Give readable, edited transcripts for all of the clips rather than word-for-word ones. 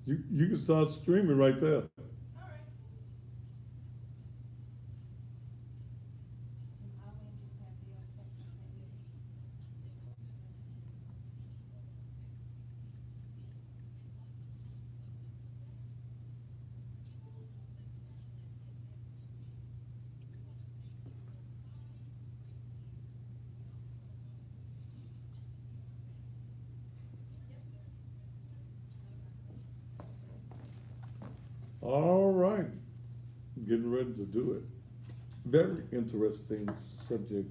You can start streaming right there. All right, getting ready to do it. Very interesting subject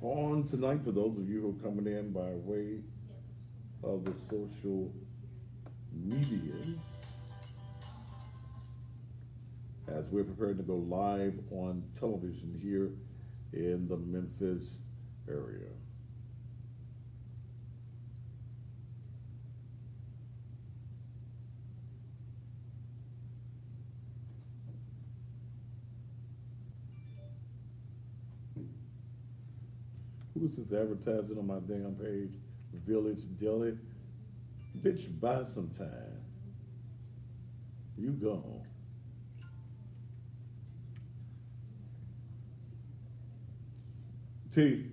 on tonight for those of you who are coming in by way of the social medias as we're preparing to go live on television here in the Memphis area. Who's this advertising on my damn page? Village Deli. Bitch, buy some time. You gone. T.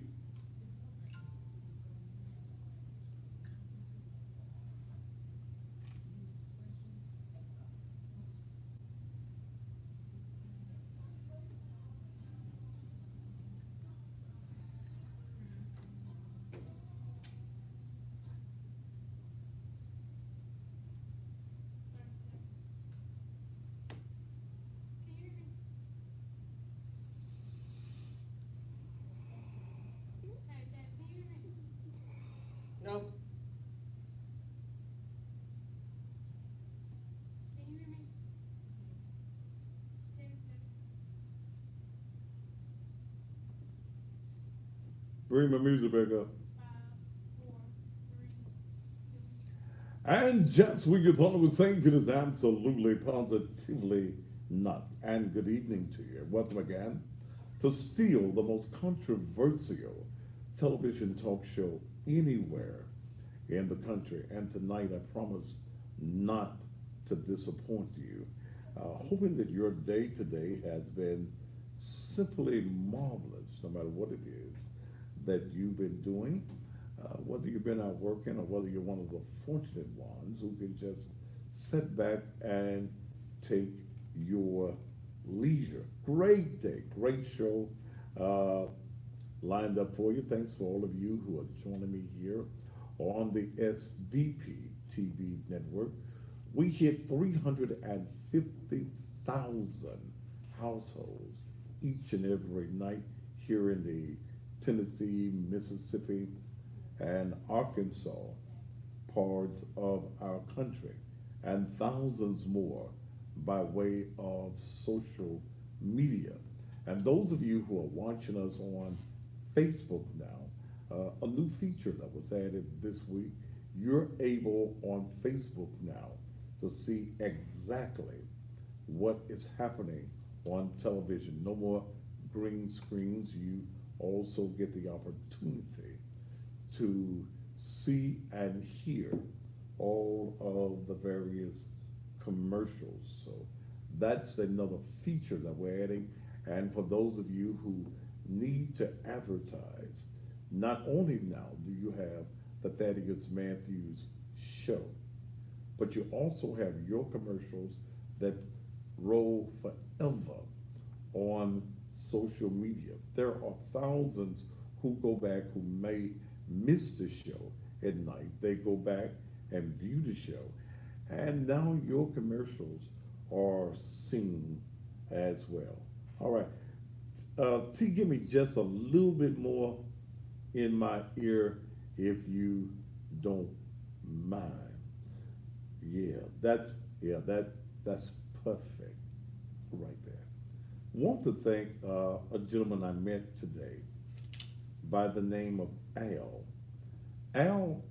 Nope. Bring my music back up. And just when you thought it was safe, it is absolutely, positively not. And good evening to you. Welcome again to Steal, the most controversial television talk show anywhere in the country. And tonight, I promise not to disappoint you. Hoping that your day today has been simply marvelous, no matter what it is that you've been doing, whether you've been out working or whether you're one of the fortunate ones who can just sit back and take your leisure. Great day, great show uh, lined up for you. Thanks for all of you who are joining me here on the SVP TV network. We hit 350,000 households each and every night here in the Tennessee, Mississippi, and Arkansas parts of our country, and thousands more by way of social media. And those of you who are watching us on Facebook now, a new feature that was added this week, you're able on Facebook now to see exactly what is happening on television. No more green screens. You also get the opportunity to see and hear all of the various commercials. So that's another feature that we're adding. And for those of you who need to advertise, not only now do you have the Thaddeus Matthews show, but you also have your commercials that roll forever on social media. There are thousands who go back who may miss the show at night. They go back and view the show, and now your commercials are seen as well. All right, T, give me just a little bit more in my ear if you don't mind. Yeah, that's perfect right there. Want to thank a gentleman I met today by the name of Al. Al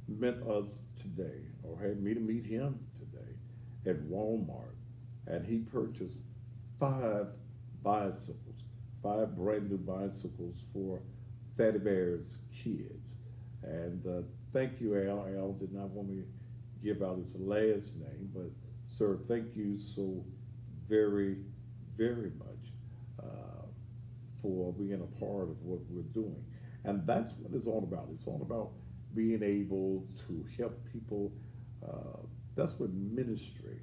met us today, or had me to meet him today at Walmart, and he purchased five bicycles, five brand new bicycles for Fatty Bear's kids. And thank you, Al. Al did not want me give out his last name, but sir, thank you so very, very much for being a part of what we're doing. And that's what it's all about. It's all about being able to help people. Uh, that's what ministry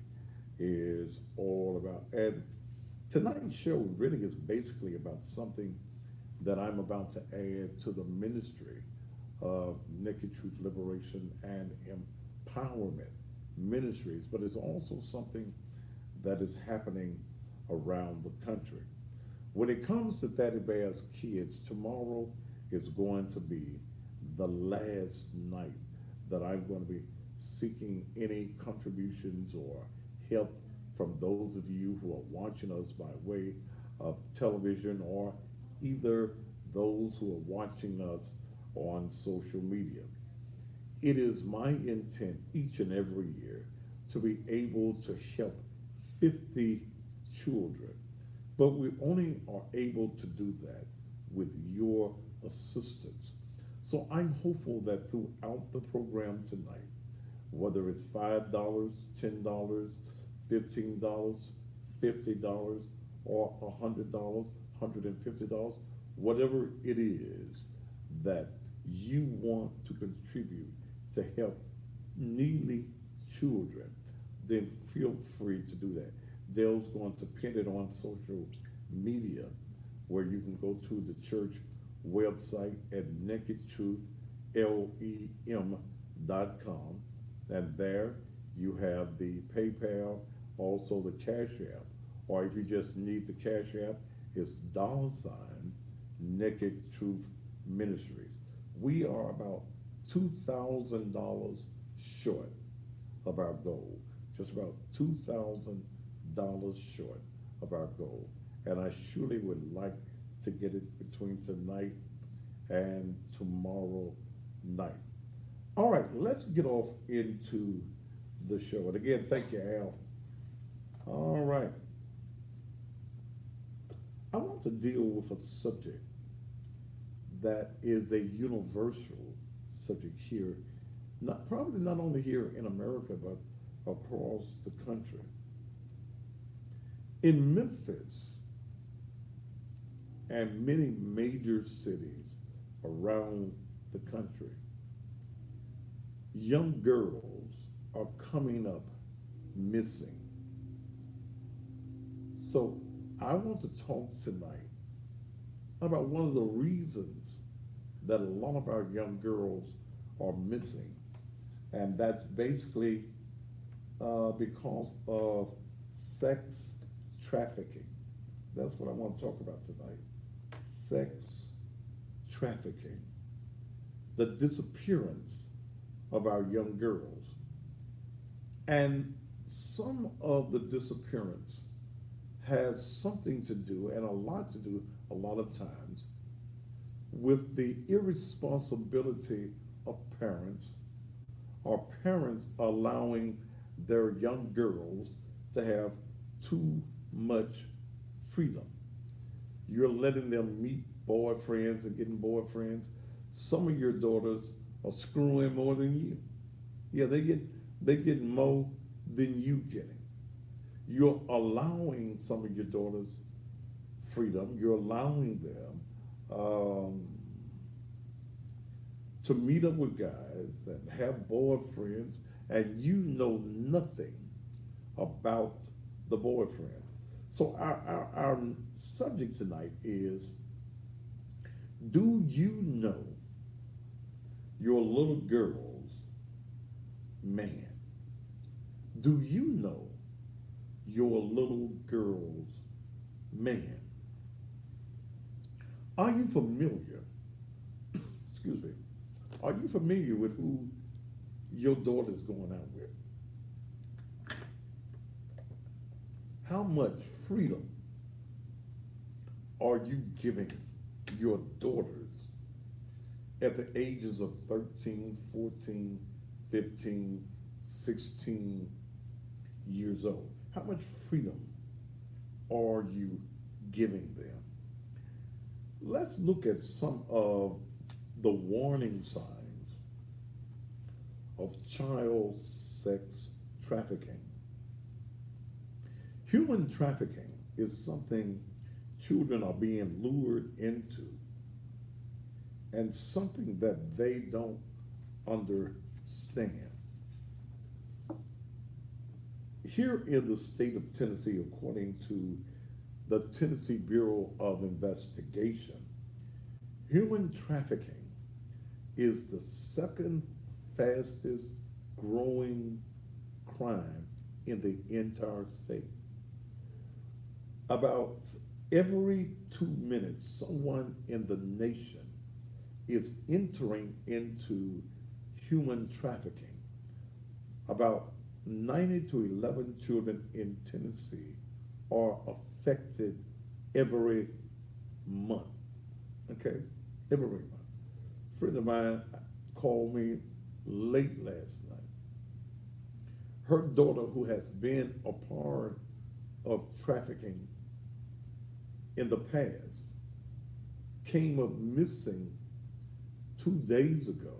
is all about. And tonight's show really is basically about something that I'm about to add to the ministry of Naked Truth Liberation and Empowerment Ministries, but it's also something that is happening around the country. When it comes to Daddy Bear's Kids, tomorrow is going to be the last night that I'm going to be seeking any contributions or help from those of you who are watching us by way of television or either those who are watching us on social media. It is my intent each and every year to be able to help 50 children, but we only are able to do that with your assistance. So I'm hopeful that throughout the program tonight, whether it's $5, $10, $15, $50, or $100, $150, whatever it is that you want to contribute to help needy children, then feel free to do that. Dale's going to pin it on social media where you can go to the church website at nakedtruth.lem.com, and there you have the PayPal, also the Cash App, or if you just need the Cash App, it's $ Naked Truth Ministries. We are about $2,000 short of our goal, just about $2,000 short of our goal. And I surely would like to get it between tonight and tomorrow night. All right, let's get off into the show. And again, thank you, Al. All right. I want to deal with a subject that is a universal subject here, probably not only here in America, but across the country. In Memphis and many major cities around the country, young girls are coming up missing. So I want to talk tonight about one of the reasons that a lot of our young girls are missing, and that's basically because of sex trafficking. That's what I want to talk about tonight. Sex trafficking, the disappearance of our young girls. And some of the disappearance has something to do, and a lot to do, a lot of times, with the irresponsibility of parents, or parents allowing their young girls to have too much freedom. You're letting them meet boyfriends and getting boyfriends. Some of your daughters are screwing more than you. Yeah, they get more than you getting. You're allowing some of your daughters freedom. You're allowing them to meet up with guys and have boyfriends, and you know nothing about the boyfriends. So our subject tonight is, do you know your little girl's man? Do you know your little girl's man? Are you familiar, excuse me, are you familiar with who your daughter's going out with? How much freedom are you giving your daughters at the ages of 13, 14, 15, 16 years old? How much freedom are you giving them? Let's look at some of the warning signs of child sex trafficking. Human trafficking is something children are being lured into and something that they don't understand. Here in the state of Tennessee, according to the Tennessee Bureau of Investigation, human trafficking is the second fastest growing crime in the entire state. About every 2 minutes, someone in the nation is entering into human trafficking. About 90 to 11 children in Tennessee are affected every month. Okay? Every month. A friend of mine called me late last night. Her daughter, who has been a part of trafficking in the past, came up missing 2 days ago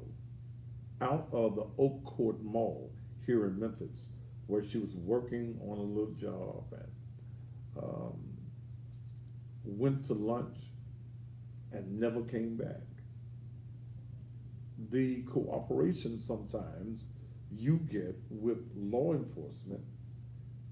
out of the Oak Court Mall here in Memphis, where she was working on a little job and went to lunch and never came back. The cooperation sometimes you get with law enforcement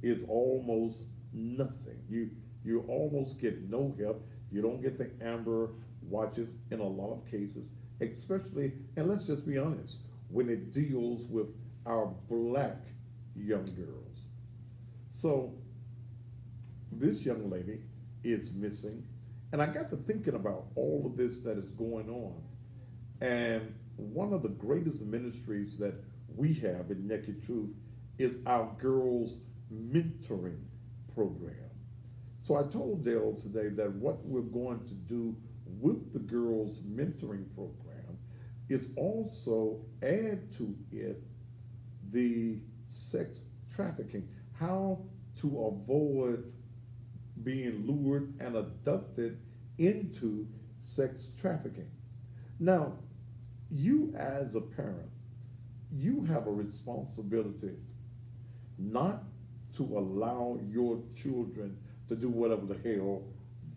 is almost nothing. You almost get no help. You don't get the amber watches in a lot of cases, especially, and let's just be honest, when it deals with our black young girls. So this young lady is missing, and I got to thinking about all of this that is going on. And one of the greatest ministries that we have in Naked Truth is our girls mentoring program. So I told Dale today that what we're going to do with the girls mentoring program is also add to it the sex trafficking, how to avoid being lured and abducted into sex trafficking. Now, you as a parent, you have a responsibility not to allow your children to do whatever the hell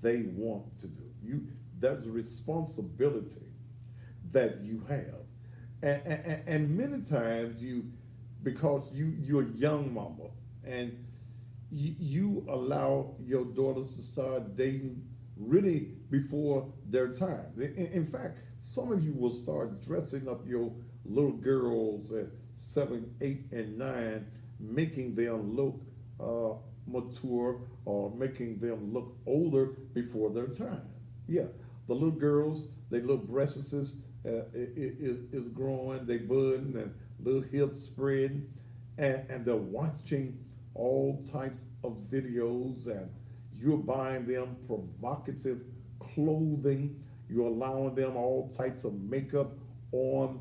they want to do. There's a responsibility that you have. And many times because you're a young mama and you allow your daughters to start dating really before their time. In fact, some of you will start dressing up your little girls at 7, 8, and 9, making them look mature or making them look older before their time. Yeah, the little girls, their little breasts is growing, they budding, and little hips spreading, and they're watching all types of videos, and you're buying them provocative clothing, you're allowing them all types of makeup on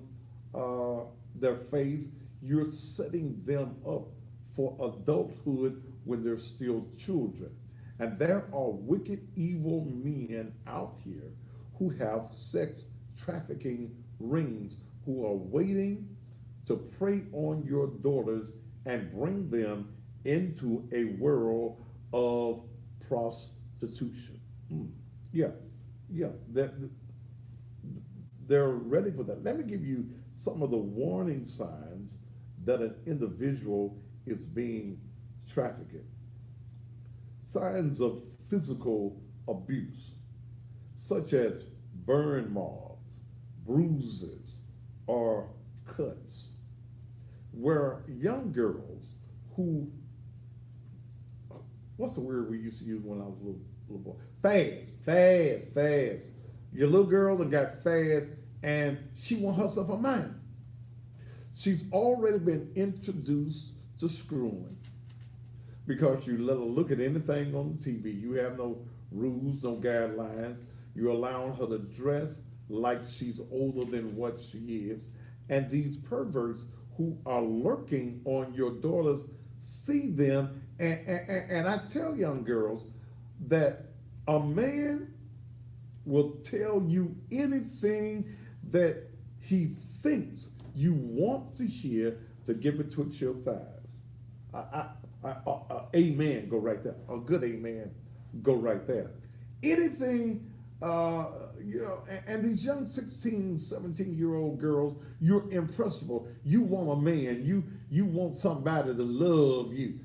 their face, you're setting them up for adulthood when they're still children. And there are wicked, evil men out here who have sex trafficking rings, who are waiting to prey on your daughters and bring them into a world of prostitution. Yeah, they're ready for that. Let me give you some of the warning signs that an individual is being trafficked. Signs of physical abuse, such as burn marks, bruises, or cuts, where young girls who, what's the word we used to use when I was a little boy? Fast. Your little girl that got fast and she want herself a man. She's already been introduced to screwing because you let her look at anything on the TV. You have no rules, no guidelines. You're allowing her to dress like she's older than what she is. And these perverts who are lurking on your daughters see them. And I tell young girls that a man will tell you anything that he thinks you want to hear to get betwixt your thighs. Amen, go right there. A good amen, go right there. Anything, and these young 16, 17-year-old girls, you're impressionable. You want a man. You want somebody to love you.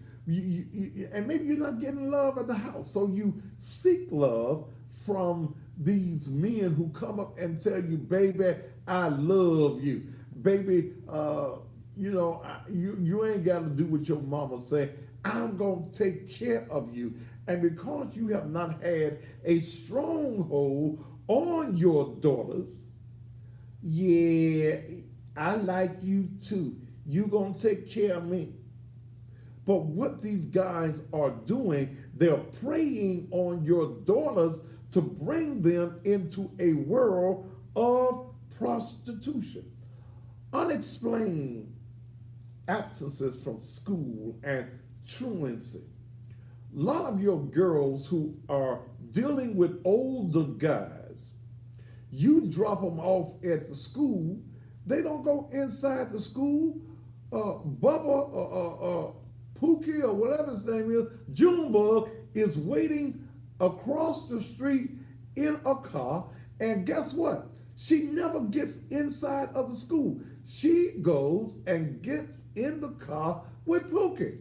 And maybe you're not getting love at the house, so you seek love from these men who come up and tell you, baby, I love you. Baby, you ain't got to do what your mama say. I'm going to take care of you. And because you have not had a stronghold on your daughters, yeah, I like you too. You going to take care of me. But what these guys are doing, they're preying on your daughters to bring them into a world of prostitution. Unexplained absences from school and truancy. A lot of your girls who are dealing with older guys, you drop them off at the school, they don't go inside the school. Bubba, Pookie, or whatever his name is, Junebug, is waiting across the street in a car, and guess what? She never gets inside of the school. She goes and gets in the car with Pookie.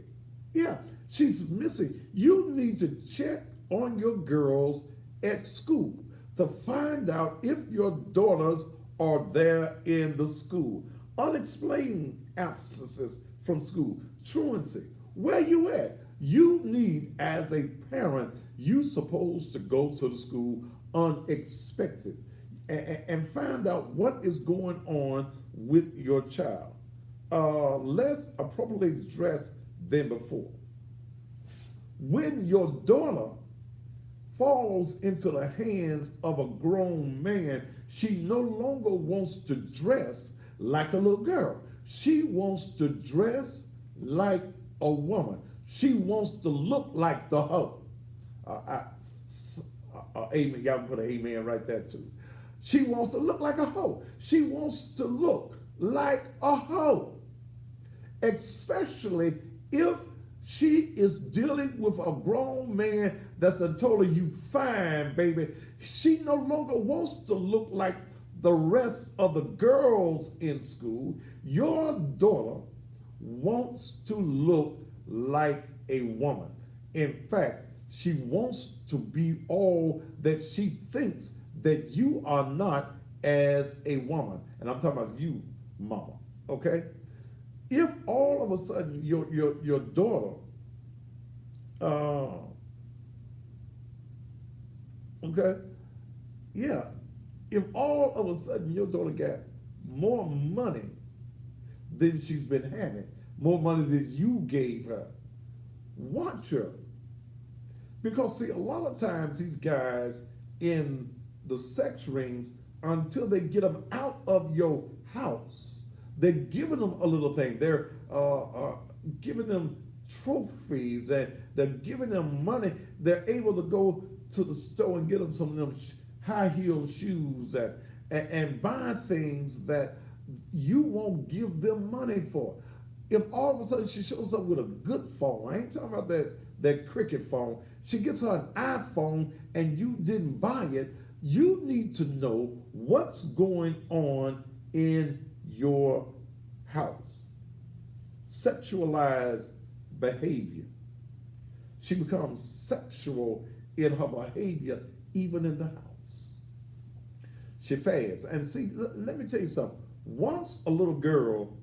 Yeah, she's missing. You need to check on your girls at school to find out if your daughters are there in the school. Unexplained absences from school, truancy. Where you at? You need, as a parent, you supposed to go to the school unexpected and find out what is going on with your child. Less appropriately dressed than before. When your daughter falls into the hands of a grown man, she no longer wants to dress like a little girl. She wants to dress like a woman. She wants to look like the hoe. Amen. Y'all put an amen right there too. She wants to look like a hoe. She wants to look like a hoe. Especially if she is dealing with a grown man that's told her, you fine, baby. She no longer wants to look like the rest of the girls in school. Your daughter wants to look like a woman. In fact, she wants to be all that she thinks that you are not as a woman. And I'm talking about you, mama, okay? If all of a sudden your daughter, okay, yeah, if all of a sudden your daughter got more money than she's been having, more money than you gave her, watch her. Because see, a lot of times these guys in the sex rings, until they get them out of your house, they're giving them a little thing. They're giving them trophies, and they're giving them money. They're able to go to the store and get them some of them high-heeled shoes and buy things that you won't give them money for. If all of a sudden she shows up with a good phone, I ain't talking about that cricket phone, she gets her an iPhone and you didn't buy it, you need to know what's going on in your house. Sexualized behavior. She becomes sexual in her behavior, even in the house. She fasts. And see, let me tell you something. Once a little girl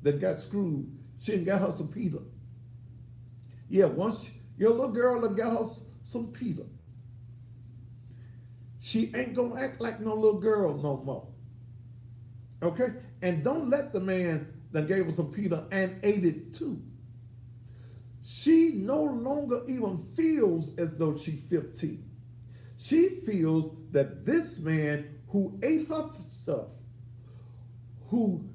that got screwed, she done got her some Peter. Yeah, once your little girl that got her some Peter, she ain't gonna act like no little girl no more. Okay? And don't let the man that gave her some Peter and ate it too. She no longer even feels as though she's 15. She feels that this man who ate her stuff, who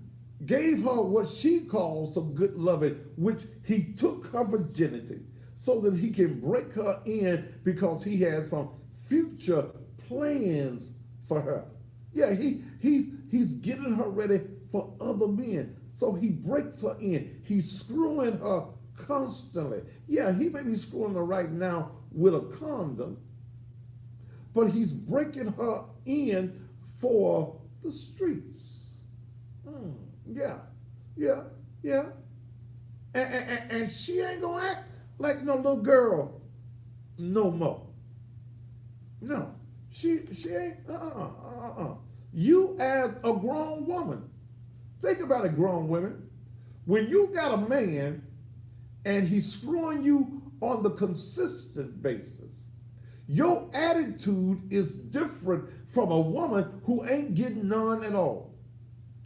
gave her what she calls some good loving, which he took her virginity so that he can break her in because he has some future plans for her. Yeah, he's getting her ready for other men. So he breaks her in. He's screwing her constantly. Yeah, he may be screwing her right now with a condom, but he's breaking her in for the streets. Yeah, yeah, yeah. And she ain't gonna act like no little girl no more. No, she ain't. You as a grown woman, think about it, grown women. When you got a man and he's screwing you on the consistent basis, your attitude is different from a woman who ain't getting none at all.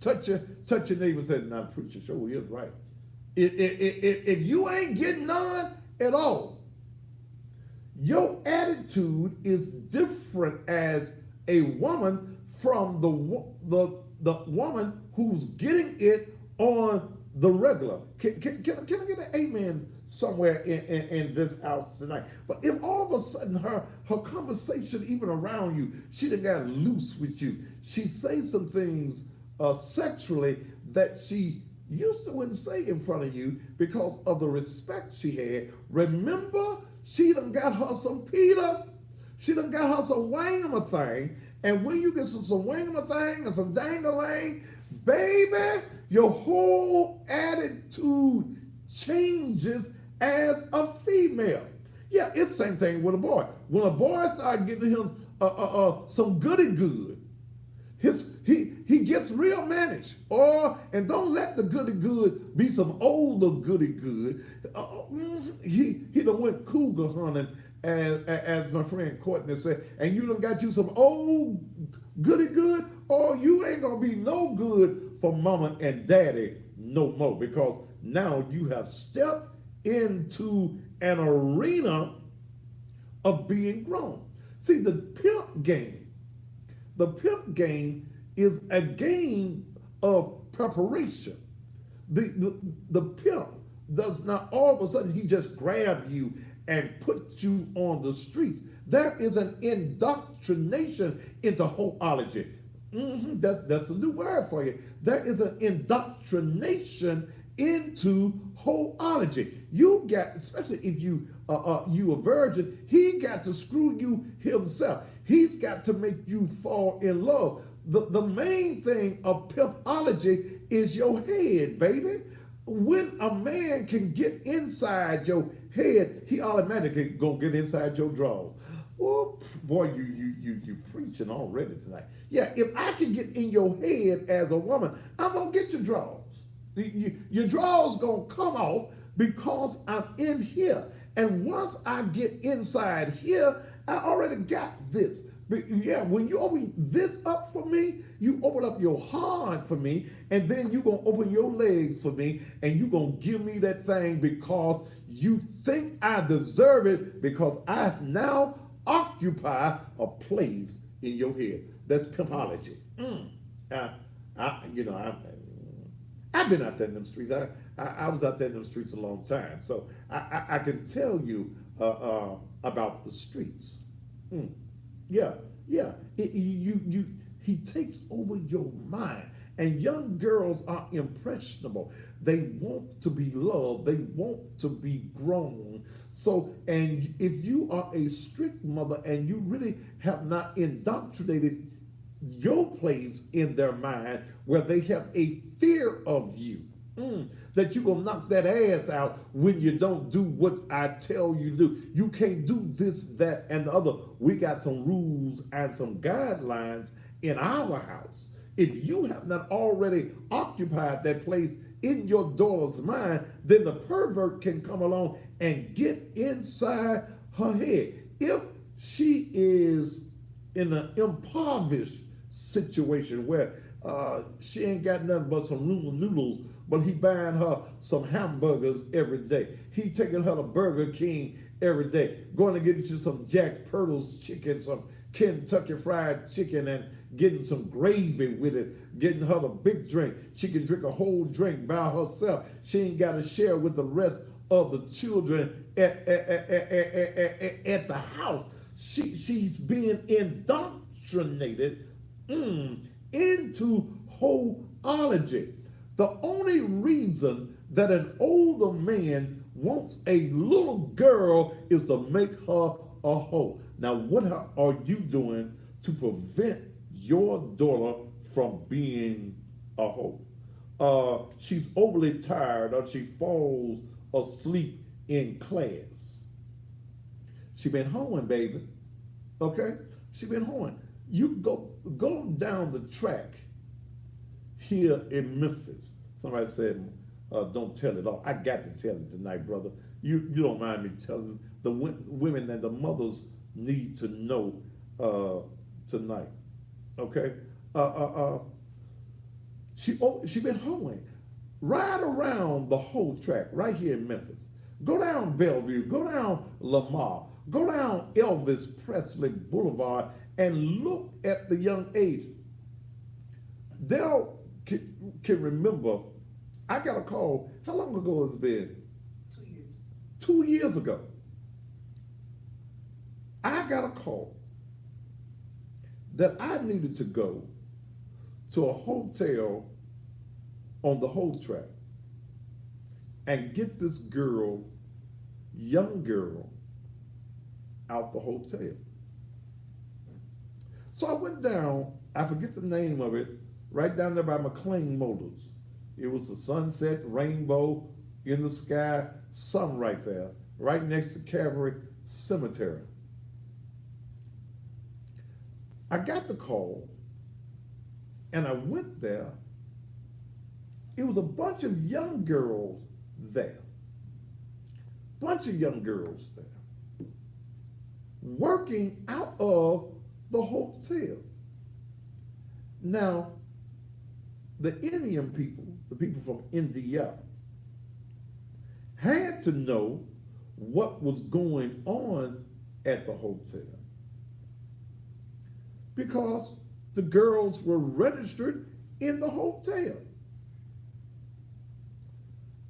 Touch your neighbor and say, "Now, preacher, sure is right. If you ain't getting none at all, your attitude is different as a woman from the woman who's getting it on the regular." Can I get an amen somewhere in this house tonight? But if all of a sudden her conversation, even around you, she done got loose with you, she says some things sexually that she used to wouldn't say in front of you because of the respect she had. Remember, she done got her some Peter. She done got her some wangama thing. And when you get some wangama thing and some dangalang, baby, your whole attitude changes as a female. Yeah, it's the same thing with a boy. When a boy starts getting him some goody good, he gets real managed. And don't let the goody good be some older goody good. He done went cougar hunting, as my friend Courtney said, and you done got you some old goody good, or you ain't gonna be no good for mama and daddy no more, because now you have stepped into an arena of being grown. See, the pimp game is a game of preparation. The pimp does not all of a sudden he just grab you and put you on the streets. There is an indoctrination into hopeology. That's a new word for you. There is an indoctrination into hopeology. You got, especially if you a virgin, he got to screw you himself. He's got to make you fall in love. The main thing of pimpology is your head, baby. When a man can get inside your head, he automatically gonna get inside your drawers. Oh, boy, you preaching already tonight. Yeah, if I can get in your head as a woman, I'm gonna get your drawers. Your drawers gonna come off because I'm in here. And once I get inside here, I already got this. But yeah, when you open this up for me, you open up your heart for me, and then you're going to open your legs for me, and you're going to give me that thing because you think I deserve it, because I now occupy a place in your head. That's pimpology. I've been out there in them streets. I was out there in them streets a long time, so I can tell you about the streets. Yeah. He takes over your mind. And young girls are impressionable. They want to be loved. They want to be grown. So, and if you are a strict mother and you really have not indoctrinated your place in their mind where they have a fear of you, that you're going to knock that ass out when you don't do what I tell you to do. You can't do this, that, and the other. We got some rules and some guidelines in our house. If you have not already occupied that place in your daughter's mind, then the pervert can come along and get inside her head. If she is in an impoverished situation where she ain't got nothing but some noodles, but he buying her some hamburgers every day. He taking her to Burger King every day, going to get you some Jack Purtle's chicken, some Kentucky Fried Chicken, and getting some gravy with it, getting her the big drink. She can drink a whole drink by herself. She ain't got to share with the rest of the children at the house. She's being indoctrinated into wholeology. psychology. The only reason that an older man wants a little girl is to make her a hoe. Now, what are you doing to prevent your daughter from being a hoe? She's overly tired or she falls asleep in class. She been hoeing, baby. Okay? She been hoeing. You go down the track here in Memphis. Somebody said, don't tell it all. I got to tell it tonight, brother. You don't mind me telling. The women and the mothers need to know tonight. Okay? She been hoeing. Ride around the whole track right here in Memphis. Go down Bellevue, go down Lamar, go down Elvis Presley Boulevard and look at the young age. They'll can remember, I got a call, how long ago has it been? 2 years. 2 years ago. I got a call that I needed to go to a hotel on the whole track and get this girl, young girl, out the hotel. So I went down, I forget the name of it, right down there by McLean Motors. It was a sunset, rainbow in the sky, sun right there, right next to Calvary Cemetery. I got the call and I went there. It was a bunch of young girls there. Bunch of young girls there. Working out of the hotel. Now, the Indian people, the people from India, had to know what was going on at the hotel because the girls were registered in the hotel.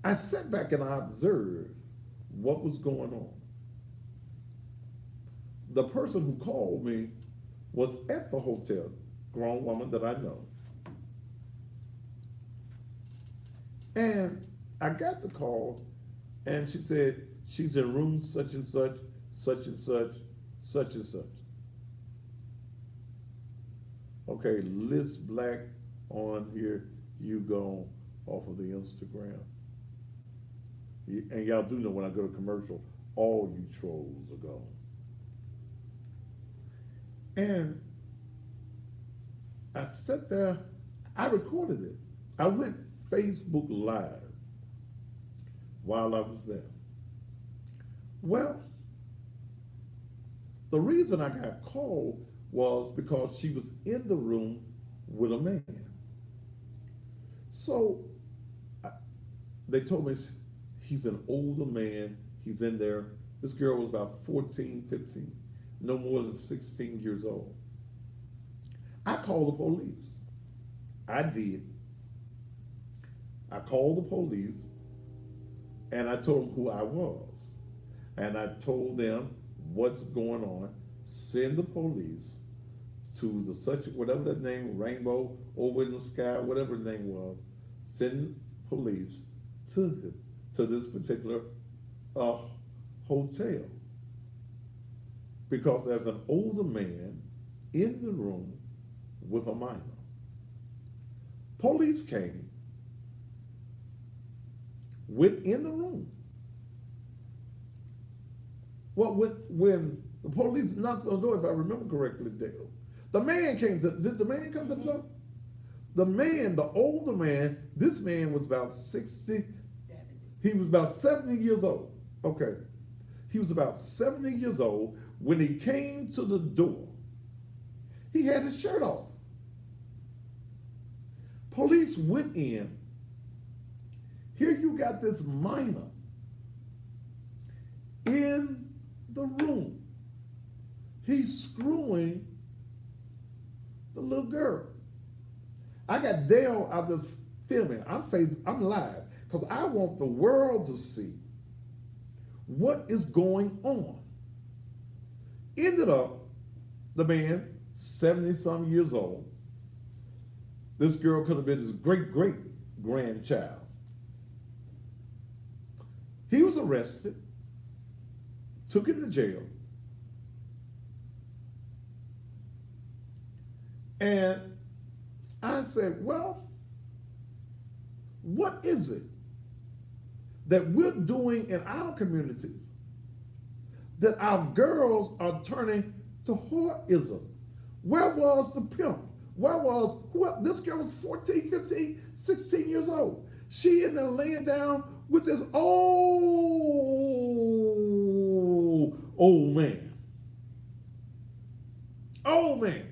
I sat back and I observed what was going on. The person who called me was at the hotel, grown woman that I know. And I got the call and she said, she's in room such and such, such and such, such and such. Okay, Liz Black on here, you go off of the Instagram. And y'all do know when I go to commercial, all you trolls are gone. And I sat there, I recorded it. I went Facebook Live while I was there. Well, the reason I got called was because she was in the room with a man. So they told me he's an older man, he's in there. This girl was about 14, 15, no more than 16 years old. I called the police. I did. I called the police and I told them who I was. And I told them what's going on. Send the police to the such, whatever that name, Rainbow, over in the sky, whatever the name was. Send police to this particular hotel. Because there's an older man in the room with a minor. Police came, went in the room. Well, when the police knocked on the door, if I remember correctly, Dale, the man came to, did the man come to the door? The man, the older man, this man was about 60, he was about 70 years old. Okay. He was about 70 years old when he came to the door. He had his shirt off. Police went in. Here you got this minor in the room. He's screwing the little girl. I got Dale out there filming. I'm live because I want the world to see what is going on. Ended up, the man, 70-some years old, This girl could have been his great great grandchild. He was arrested, took him to jail, and I said, well, what is it that we're doing in our communities that our girls are turning to whoreism? Where was the pimp? Where was, this girl was 14, 15, 16 years old. She in there laying down with this old man. Old man.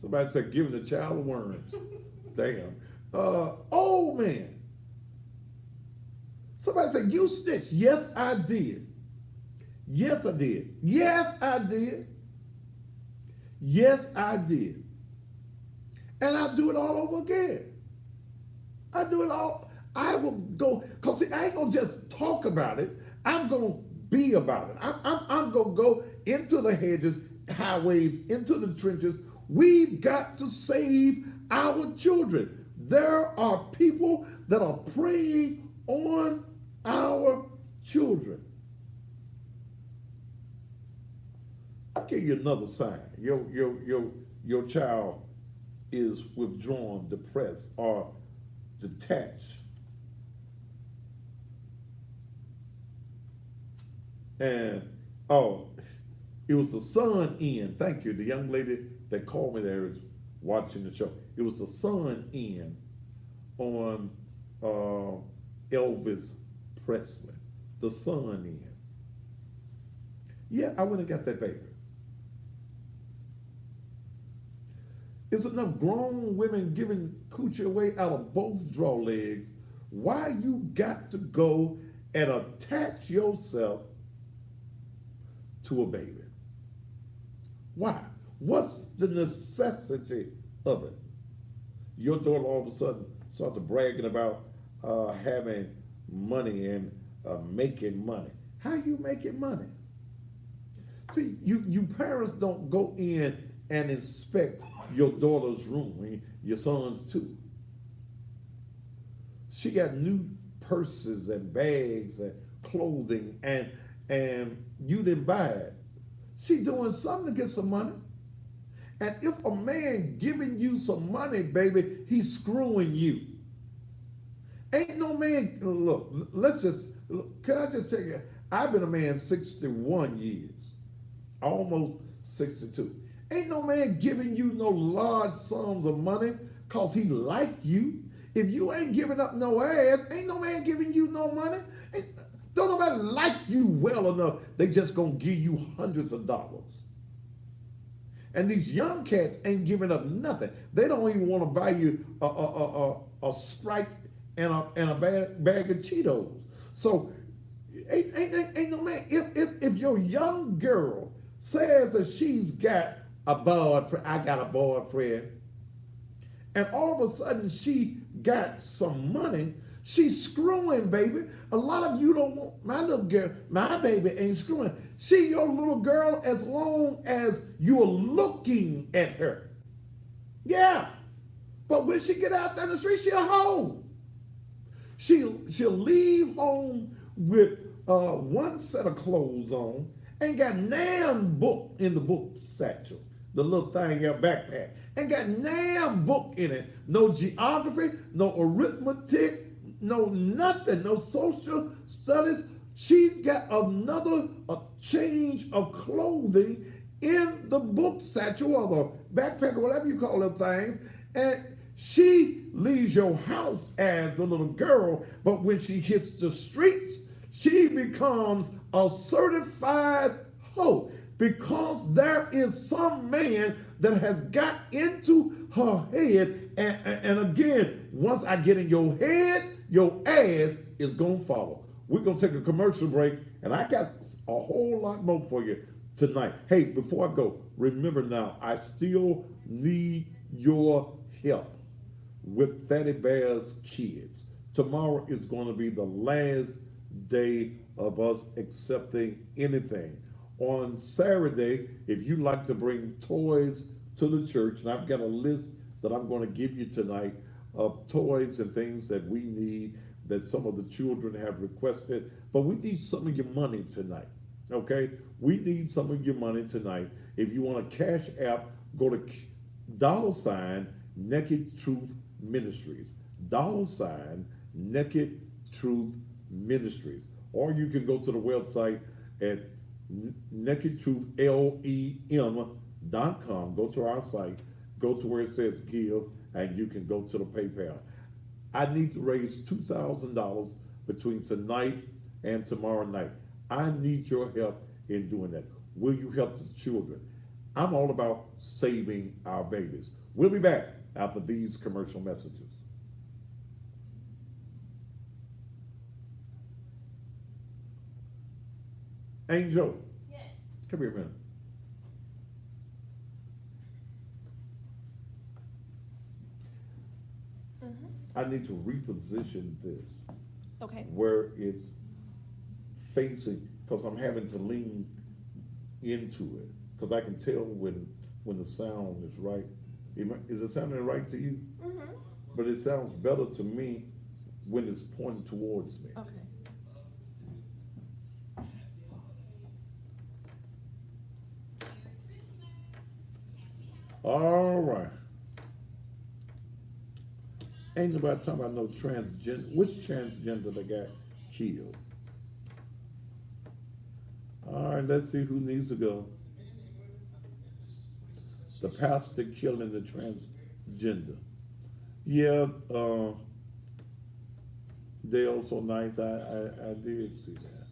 Somebody said, giving the child worms. Damn. Old man. Somebody said, you snitched. Yes, I did. Yes, I did. Yes, I did. Yes, I did. And I'll do it all over again. I do it all. I will go, because see, I ain't going to just talk about it. I'm going to be about it. I'm going to go into the hedges, highways, into the trenches. We've got to save our children. There are people that are preying on our children. I'll give you another sign. Your child is withdrawn, depressed, or detached. And it was the son in. Thank you. The young lady that called me there is watching the show. It was the son in on Elvis Presley. The son in. Yeah, I went and got that baby. It's enough grown women giving coochie away out of both draw legs. Why you got to go and attach yourself to a baby? Why? What's the necessity of it? Your daughter all of a sudden starts bragging about having money and making money. How you making money? See, you parents don't go in and inspect your daughter's room, your son's too. She got new purses and bags and clothing, and you didn't buy it. She doing something to get some money. And if a man giving you some money, baby, he's screwing you. Ain't no man, look, can I just tell you, I've been a man 61 years, almost 62. Ain't no man giving you no large sums of money because he like you. If you ain't giving up no ass, ain't no man giving you no money. Don't nobody like you well enough. They just gonna give you hundreds of dollars. And these young cats ain't giving up nothing. They don't even want to buy you a Sprite and a bag of Cheetos. So ain't no man. If your young girl says that she's got a boyfriend, I got a boyfriend, and all of a sudden she got some money, she's screwing, baby. A lot of you don't want my little girl, my baby ain't screwing. She your little girl as long as you're looking at her. Yeah. But when she get out there in the street, she'll hoe. She'll leave home with one set of clothes on and got damn book in the book satchel. The little thing in your backpack. And got damn book in it. No geography, no arithmetic, no nothing, no social studies. She's got a change of clothing in the book satchel or the backpack or whatever you call them things. And she leaves your house as a little girl, but when she hits the streets, she becomes a certified hoe. Because there is some man that has got into her head. And again, once I get in your head, your ass is going to follow. We're going to take a commercial break, and I got a whole lot more for you tonight. Hey, before I go, remember now, I still need your help with Fatty Bear's kids. Tomorrow is going to be the last day of us accepting anything. On Saturday, if you like to bring toys to the church, and I've got a list that I'm going to give you tonight of toys and things that we need that some of the children have requested. But we need some of your money tonight. Okay? We need some of your money tonight. If you want a cash app, go to dollar sign Naked Truth Ministries. Dollar sign Naked Truth Ministries. Or you can go to the website at nakedtruth.lem.com. Go to our site, go to where it says give, and you can go to the PayPal. I need to raise $2,000 between tonight and tomorrow night. I need your help in doing that. Will you help the children? I'm all about saving our babies. We'll be back after these commercial messages. Angel, Yes. come here a minute. I need to reposition this Okay. where it's facing, because I'm having to lean into it, because I can tell when the sound is right. Is it sounding right to you? Mm-hmm. But it sounds better to me when it's pointing towards me. Okay. All right. Ain't nobody talking about no transgender. Which transgender that got killed? All right, let's see who needs to go. The pastor killing the transgender. Yeah, they also nice. I did see that.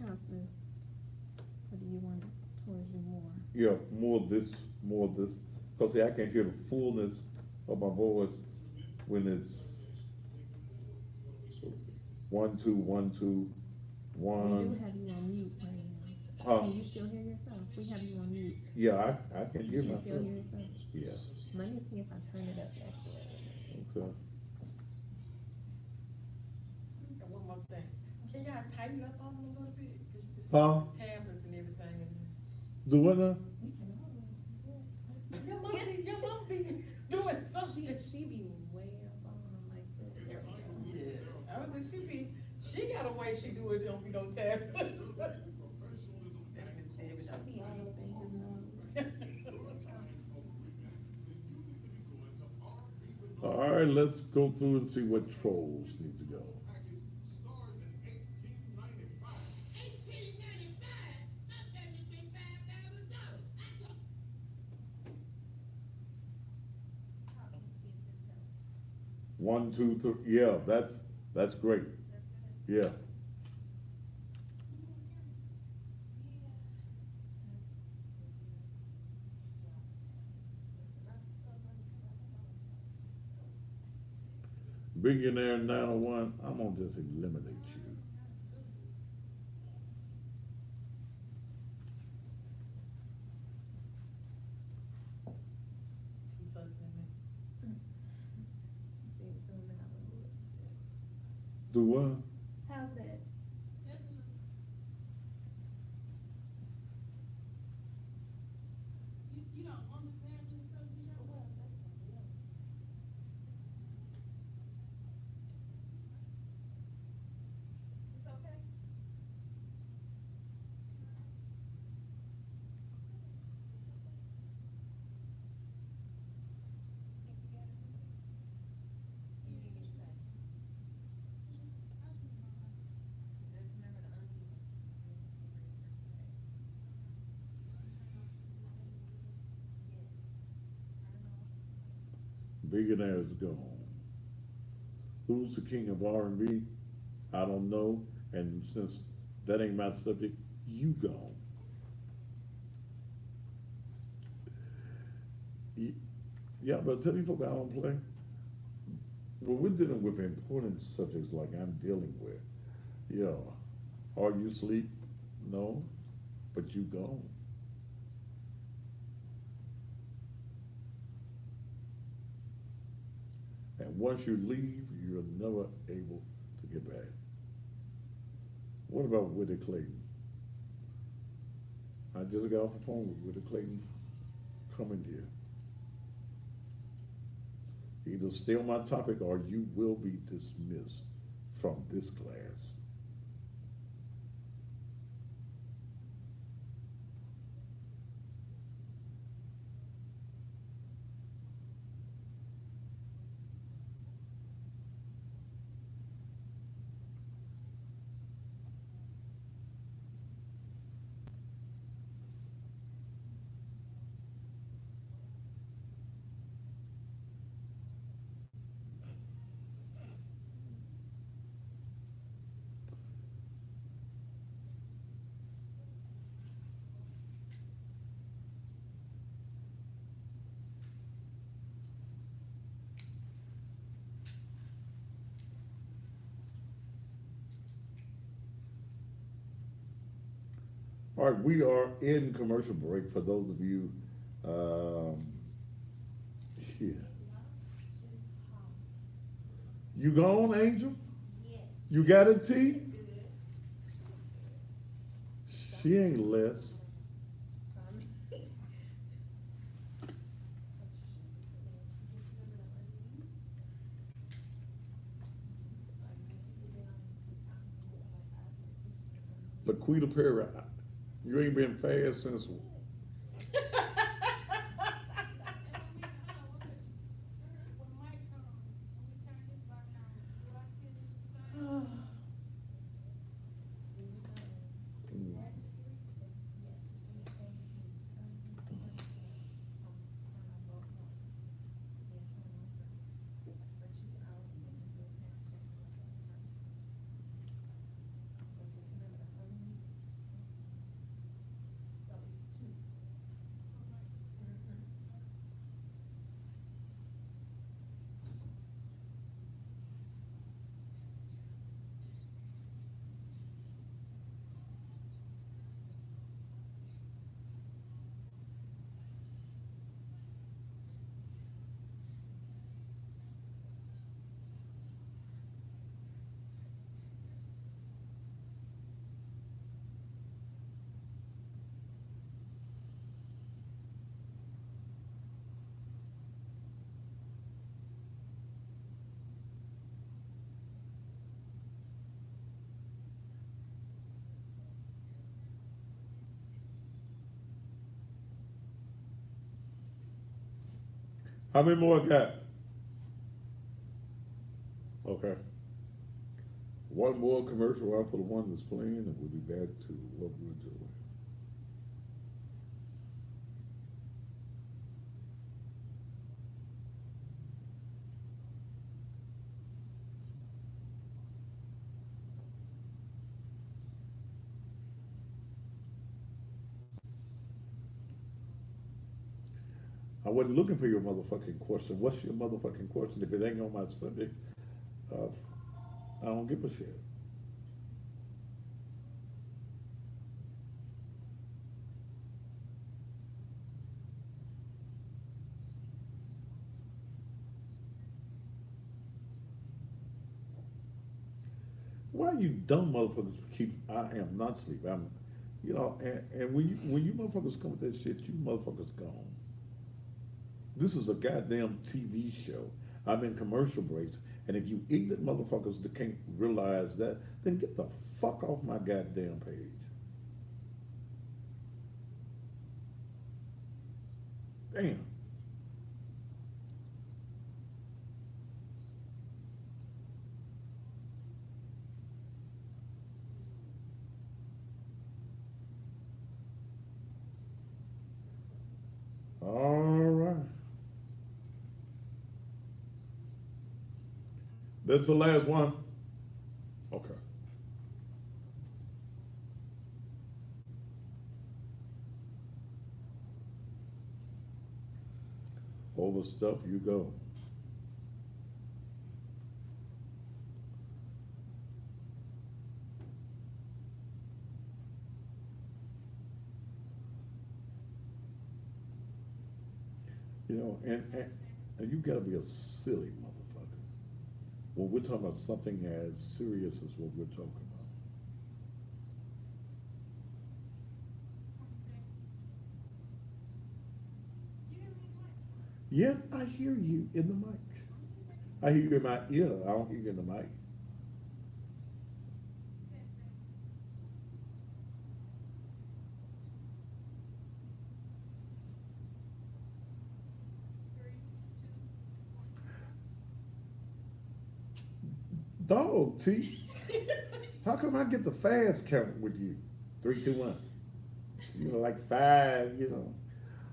How's this? What do you want towards you more? Yeah, more of this. Because see, I can hear the fullness of my voice when it's 1, 2, 1, 2, We 1. do have you on mute right now. Huh? Can you still hear yourself? We have you on mute. Yeah, I can hear You can still myself. hear yourself? Yeah, Let me see if I turn it up back there. okay. One more thing. Can y'all tighten up on them a little bit? 'Cause you can see Huh? tablets and everything in Do what now? We can always do it. there. Your mom be doing something. She be way up on them like that. Yeah. I was like, she got a way she do it, don't be no tablets. That's Miss David. She be all up in his nose. All right, let's go through and see what trolls need to go. One, two, three. Yeah, that's great. Yeah. Billionaire 901, I'm gonna just eliminate you. She fussing at me. She said something out of it. Do what? How's that? You don't understand this stuff, you know, well, that's something else. It's okay. You need me to say. Just remember to unmute. Billionaire is gone. Who's the king of R&B? I don't know. And since that ain't my subject, you gone. Yeah, but tell me folks I don't play. When we're dealing with important subjects like I'm dealing with, yeah, are you asleep? No, but you gone. And once you leave, you're never able to get back. What about Whitney Clayton? I just got off the phone with Whitney Clayton coming here. Either stay on my topic or you will be dismissed from this class. All right, we are in commercial break for those of you, yeah. You gone, Angel? Yes. You got it, T? She ain't less. Laquita Perry, you ain't been fast since. How many more I got? Okay. One more commercial after the one that's playing, and we'll be back to what we're doing. I wasn't looking for your motherfucking question. What's your motherfucking question? If it ain't on my subject, I don't give a shit. Why you dumb motherfuckers keep, I am not sleep. I'm, you know, and when you motherfuckers come with that shit, you motherfuckers gone. This is a goddamn TV show. I'm in commercial breaks, and if you ignorant motherfuckers that can't realize that, then get the fuck off my goddamn page. Damn. All right. That's the last one. Okay. Over stuff you go. You know, and you gotta be a silly motherfucker when we're talking about something as serious as what we're talking about. Yes, I hear you in the mic. I hear you in my ear, I don't hear you in the mic. Dog, T. How come I get the fast count with you? 3, 2, 1. You know, like 5, you know.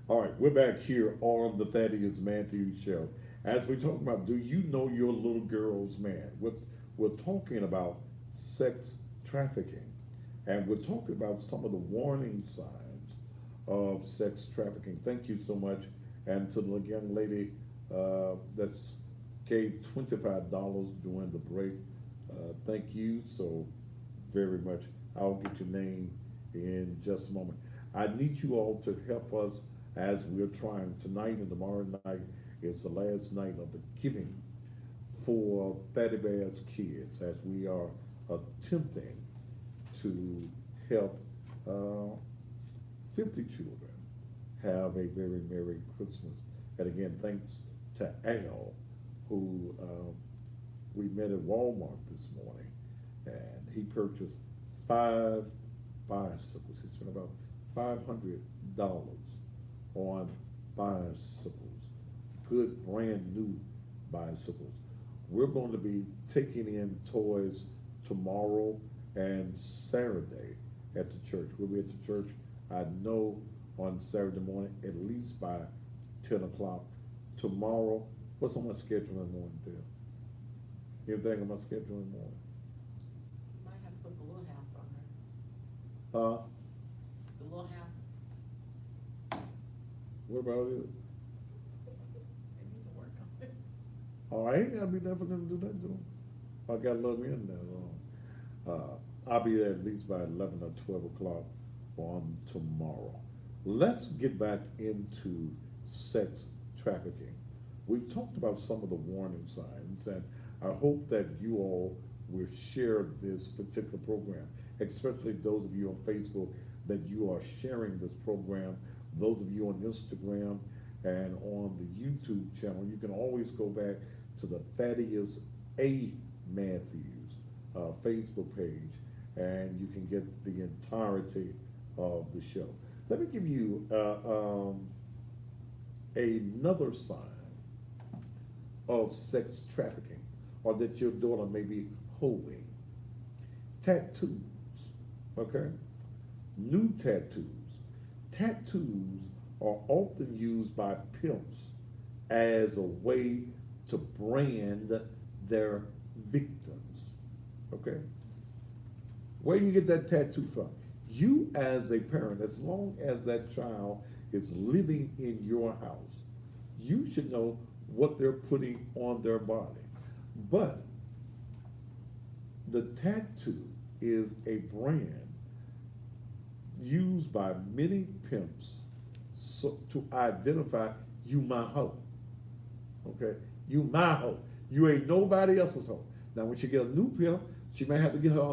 All right, we're back here on the Thaddeus Matthews Show. As we're talking about, do you know your little girl's man? We're talking about sex trafficking. And we're talking about some of the warning signs of sex trafficking. Thank you so much. And to the young lady that's gave $25 during the break, thank you so very much. I'll get your name in just a moment. I need you all to help us as we're trying. Tonight and tomorrow night is the last night of the giving for Fatty Bear's Kids, as we are attempting to help 50 children have a very Merry Christmas. And again, thanks to Al, who we met at Walmart this morning, and he purchased 5 bicycles. He spent about $500 on bicycles, good brand new bicycles. We're going to be taking in toys tomorrow and Saturday at the church. We'll be at the church, I know, on Saturday morning, at least by 10 o'clock. Tomorrow, what's on my schedule in the morning, Dale? Anything on my schedule in the morning? Might have to put the little house on her. The little house. What about it? They need to work on it. Oh, I ain't gotta be there for them to do that, though. I gotta let me in there, though. I'll be there at least by 11 or 12 o'clock on tomorrow. Let's get back into sex trafficking. We've talked about some of the warning signs, and I hope that you all will share this particular program, especially those of you on Facebook, that you are sharing this program. Those of you on Instagram and on the YouTube channel, you can always go back to the Thaddeus A. Matthews Facebook page, and you can get the entirety of the show. Let me give you another sign of sex trafficking, or that your daughter may be holding. Tattoos, okay? New tattoos. Tattoos are often used by pimps as a way to brand their victims, okay? Where you get that tattoo from? You as a parent, as long as that child is living in your house, you should know what they're putting on their body. But the tattoo is a brand used by many pimps to identify you my hoe. Okay? You my hoe. You ain't nobody else's hoe. Now when she get a new pimp, she may have to get her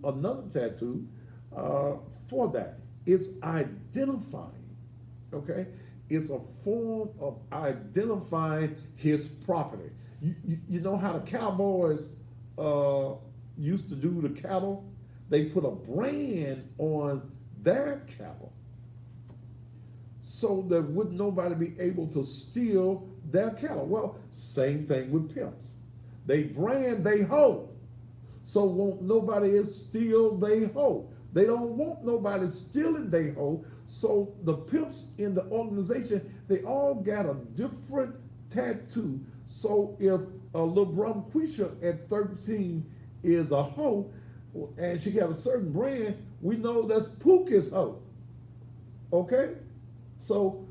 another tattoo for that. It's identifying. Okay? It's a form of identifying his property. You know how the cowboys used to do the cattle? They put a brand on their cattle so that would nobody be able to steal their cattle. Well, same thing with pimps. They brand they hoe, so won't nobody else steal they hoe. They don't want nobody stealing they hoe, so the pimps in the organization, they all got a different tattoo. So if a little Brumquisha at 13 is a hoe, and she got a certain brand, we know that's Pookie's hoe. Okay? So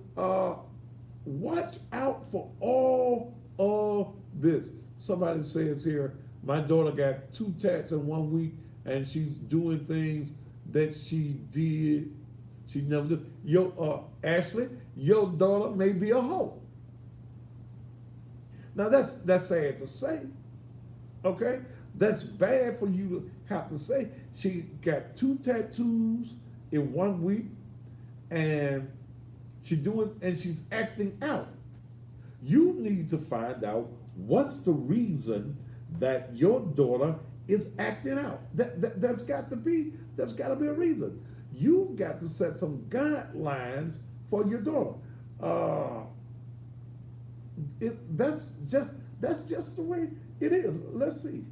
watch out for all of this. Somebody says here, my daughter got 2 tats in 1 week, and she's doing things that she never did. Ashley, your daughter may be a hoe. Now that's sad to say, okay? That's bad for you to have to say. She got 2 tattoos in 1 week, and she's acting out. You need to find out What's the reason that your daughter is acting out? There's got to be a reason. You've got to set some guidelines for your daughter. That's just the way it is. Let's see.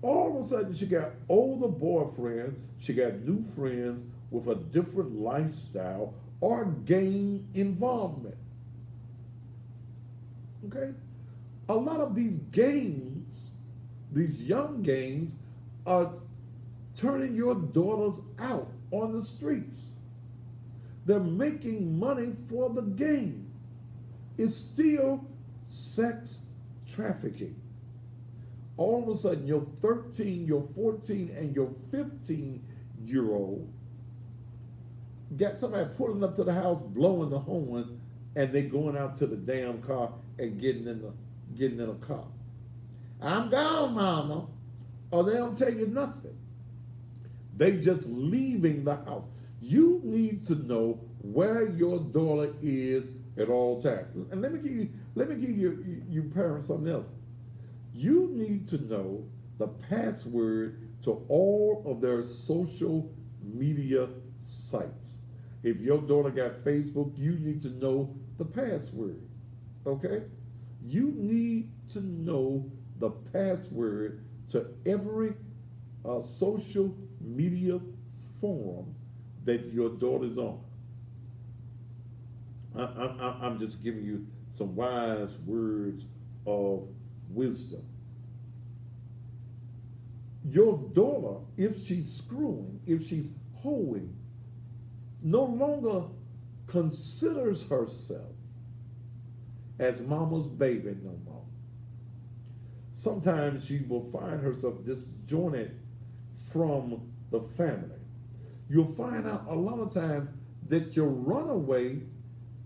All of a sudden, she got older boyfriends, she got new friends with a different lifestyle or gang involvement. Okay? A lot of these gangs, these young gangs, are turning your daughters out on the streets. They're making money for the game. It's still sex trafficking. All of a sudden, your 13, your 14, and your 15-year-old got somebody pulling up to the house, blowing the horn, and they going out to the damn car and getting in a car. I'm gone, mama. Or they don't tell you nothing. They just leaving the house. You need to know where your daughter is at all times. And let me give you parents something else. You need to know the password to all of their social media sites. If your daughter got Facebook, you need to know the password. Okay? You need to know the password to every social media forum that your daughter's on. I'm just giving you some wise words of wisdom. Your daughter, if she's screwing, if she's hoeing, no longer considers herself as mama's baby no more. Sometimes she will find herself disjointed from the family. You'll find out a lot of times that your runaway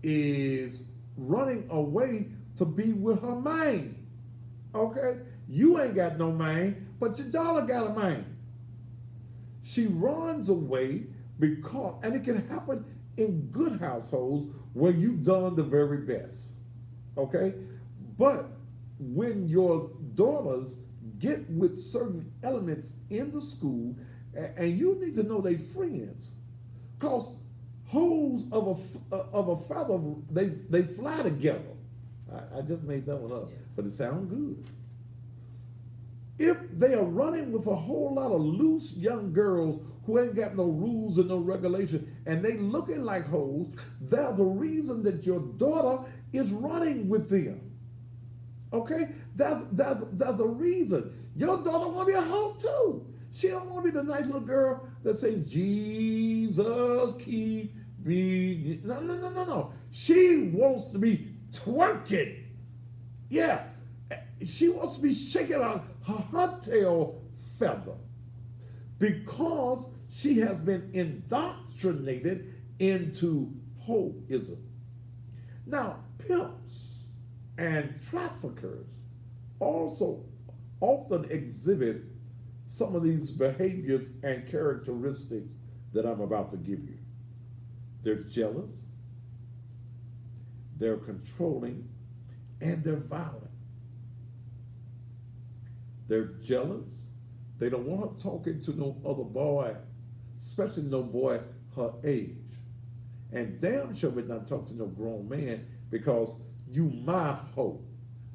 is running away to be with her man. Okay? You ain't got no man, but your daughter got a man. She runs away because, and it can happen in good households where you've done the very best. Okay? But when your daughters get with certain elements in the school, and you need to know their friends, because hoes of a feather, they fly together. I just made that one up, but it sounds good. If they are running with a whole lot of loose young girls who ain't got no rules and no regulation, and they looking like hoes, there's a reason that your daughter is running with them. Okay? There's a reason. Your daughter want to be a hoe too. She don't want to be the nice little girl that says, Jesus keep me. No. She wants to be twerking. Yeah. She wants to be shaking out her tail feather because she has been indoctrinated into hoism. Now, pimps and traffickers also often exhibit some of these behaviors and characteristics that I'm about to give you. They're jealous, they're controlling, and they're violent. They're jealous. They don't want her talking to no other boy, especially no boy her age. And damn sure we're not talking to no grown man because you my hoe.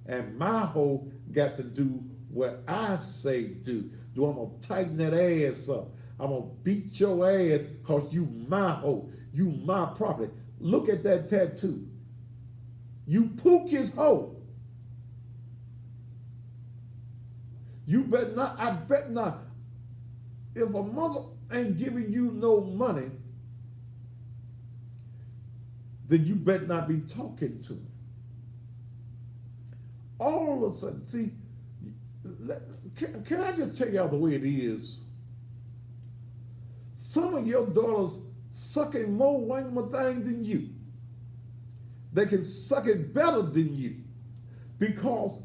And my hoe got to do what I say do. I'm gonna tighten that ass up. I'm gonna beat your ass because you my hoe. You my property. Look at that tattoo. You Pookie's hoe. You bet not, I bet not. If a mother ain't giving you no money, then you bet not be talking to her. All of a sudden, see, can I just tell y'all the way it is? Some of your daughters sucking more wangma things than you. They can suck it better than you because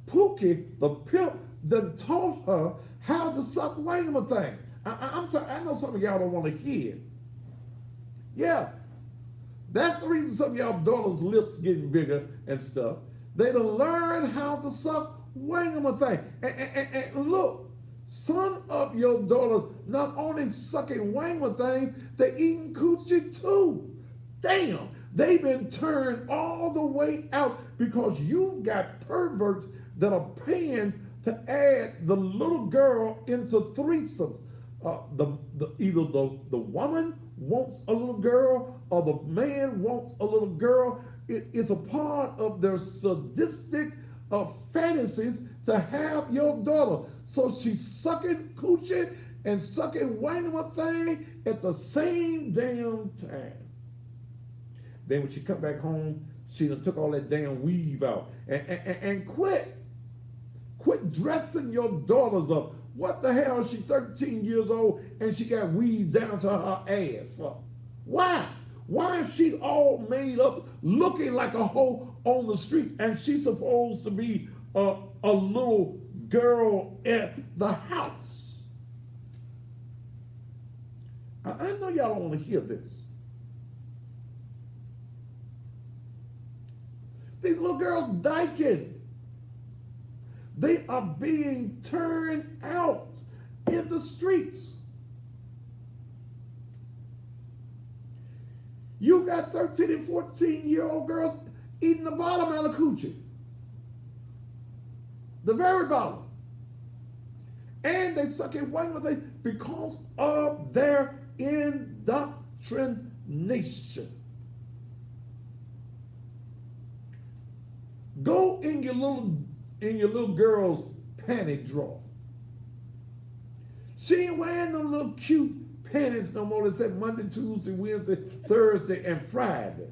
Pookie, the pimp, done taught her how to suck wangma thing. I'm sorry, I know some of y'all don't want to hear it. Yeah, that's the reason some of y'all daughters' lips getting bigger and stuff. They done learn how to suck wangama thing. And look, some of your daughters not only sucking wangama things, they eating coochie too. Damn, they've been turned all the way out because you've got perverts that are paying to add the little girl into threesomes. Either the woman wants a little girl or the man wants a little girl. It's a part of their sadistic fantasies to have your daughter. So she's sucking coochie and sucking wangama thing at the same damn time. Then when she come back home, she done took all that damn weave out. And quit dressing your daughters up. What the hell? She's 13 years old and she got weave down to her ass for? Why? Why is she all made up looking like a hoe on the streets and she's supposed to be a little girl at the house? I know y'all don't want to hear this. These little girls dyking. They are being turned out in the streets. You got 13 and 14-year-old girls eating the bottom out of coochie. The very bottom. And they suck it wang with it because of their indoctrination. Go in your little girl's panty drawer. She ain't wearing them little cute panties no more that say Monday, Tuesday, Wednesday, Thursday, and Friday.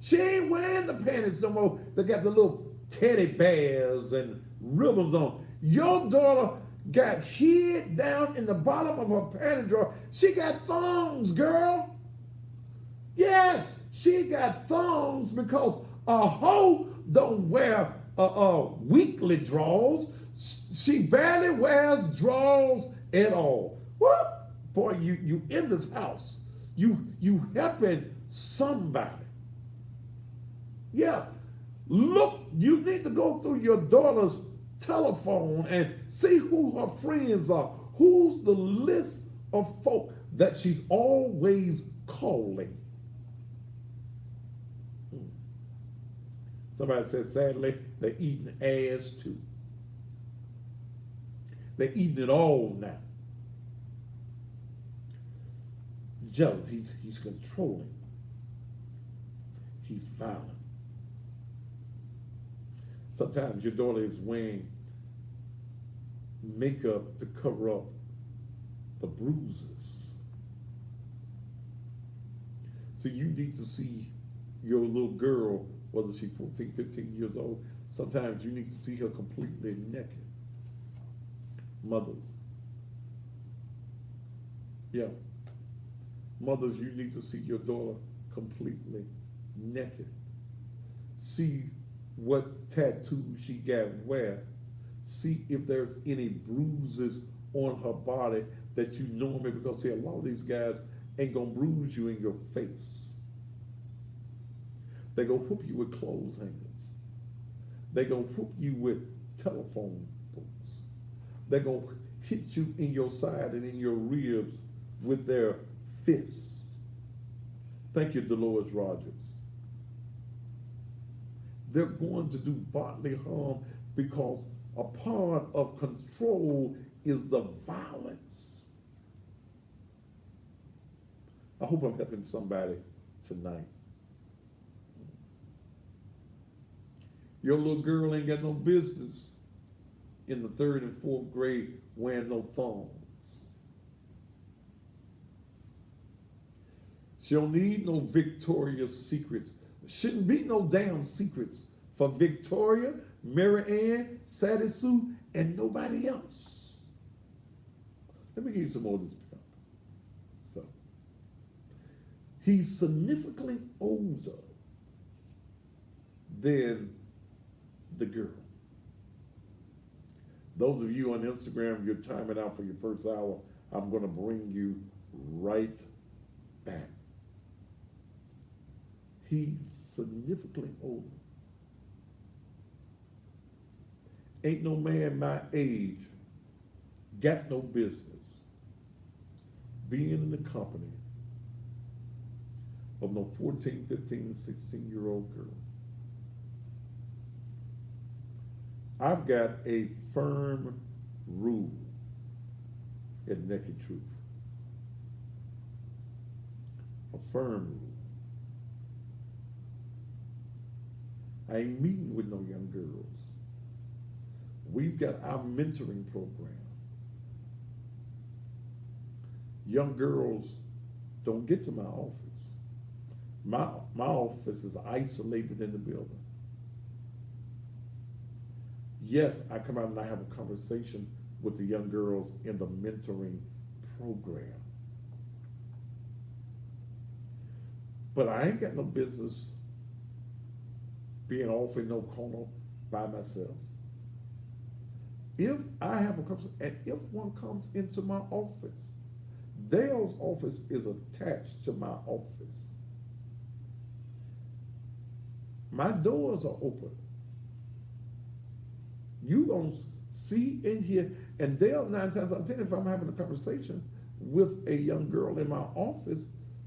She ain't wearing the panties no more that got the little teddy bears and ribbons on. Your daughter got hid down in the bottom of her panty drawer. She got thongs, girl. Yes, she got thongs because a hoe don't wear weekly drawers. She barely wears drawers at all. What? Boy, you in this house. You helping somebody. Yeah. Look, you need to go through your daughter's telephone and see who her friends are. Who's the list of folk that she's always calling? Somebody says, sadly, they're eating ass too. They're eating it all now. Jealous, he's controlling. He's violent. Sometimes your daughter is wearing makeup to cover up the bruises. So you need to see your little girl, whether she's 14, 15 years old, sometimes you need to see her completely naked. Mothers. Yeah. Mothers, you need to see your daughter completely naked. See what tattoos she got where. See if there's any bruises on her body that you normally, because see, a lot of these guys ain't gonna bruise you in your face. They gonna whoop you with clothes hangers. They gonna whoop you with telephone books. They gonna hit you in your side and in your ribs with their fists. Thank you, Dolores Rogers. They're going to do bodily harm because a part of control is the violence. I hope I'm helping somebody tonight. Your little girl ain't got no business in the 3rd and 4th grade wearing no thongs. She don't need no Victoria's Secrets. Shouldn't be no damn secrets for Victoria, Mary Ann, Sadie Sue, and nobody else. Let me give you some more of this Pimp. So, he's significantly older than the girl. Those of you on Instagram, you're timing out for your first hour. I'm going to bring you right back. He's significantly older. Ain't no man my age got no business being in the company of no 14, 15, 16-year-old girl. I've got a firm rule at Naked Truth. A firm rule. I ain't meeting with no young girls. We've got our mentoring program. Young girls don't get to my office. My office is isolated in the building. Yes, I come out and I have a conversation with the young girls in the mentoring program. But I ain't got no business being off in no corner by myself. If I have a conversation, and if one comes into my office, Dale's office is attached to my office. My doors are open. You gonna see and hear, and Dale 9 times out of 10, if I'm having a conversation with a young girl in my office,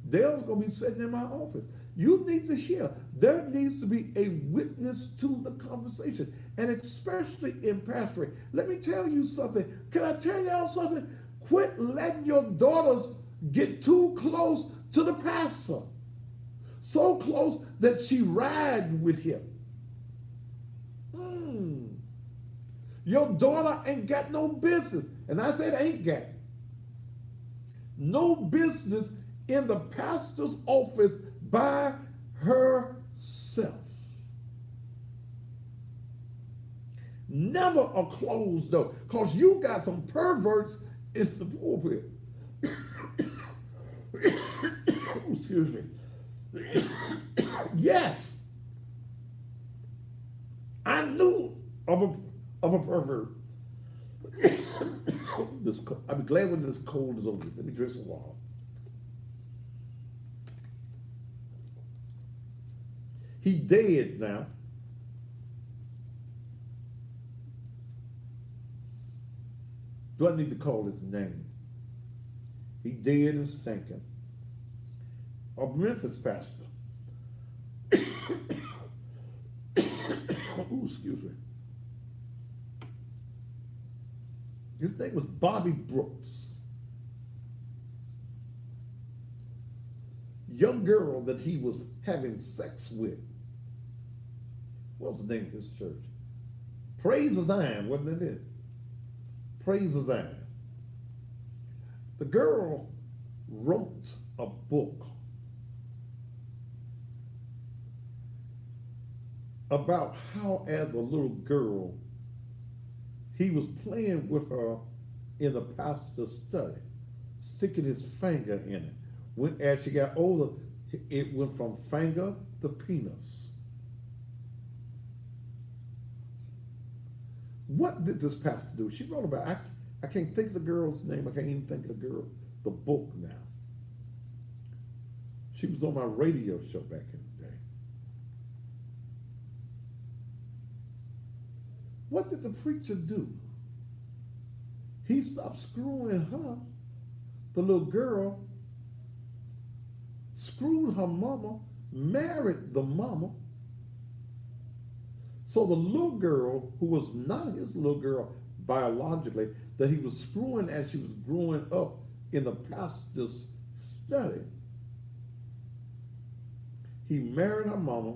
Dale's gonna be sitting in my office. You need to hear. There needs to be a witness to the conversation, and especially in pastoring. Let me tell you something. Can I tell y'all something? Quit letting your daughters get too close to the pastor. So close that she ride with him. Your daughter ain't got no business, and I said ain't got no business in the pastor's office by herself. Never a closed door, because you got some perverts in the pulpit. Excuse me. Yes, I knew of a pervert. I'll be glad when this cold is over. Let me drink some water. He dead now. Do I need to call his name? He dead and stinking. A Memphis pastor. Ooh, excuse me. His name was Bobby Brooks. Young girl that he was having sex with. What was the name of his church? Praise of Zion, wasn't it? Praise of Zion. The girl wrote a book about how, as a little girl, he was playing with her in the pastor's study, sticking his finger in it. As she got older, it went from finger to penis. What did this pastor do? She wrote about, I can't think of the girl's name. I can't even think of the book now. She was on my radio show back in the day. What did the preacher do? He stopped screwing her, the little girl, screwed her mama, married the mama. So the little girl, who was not his little girl biologically, that he was screwing as she was growing up in the pastor's study, he married her mama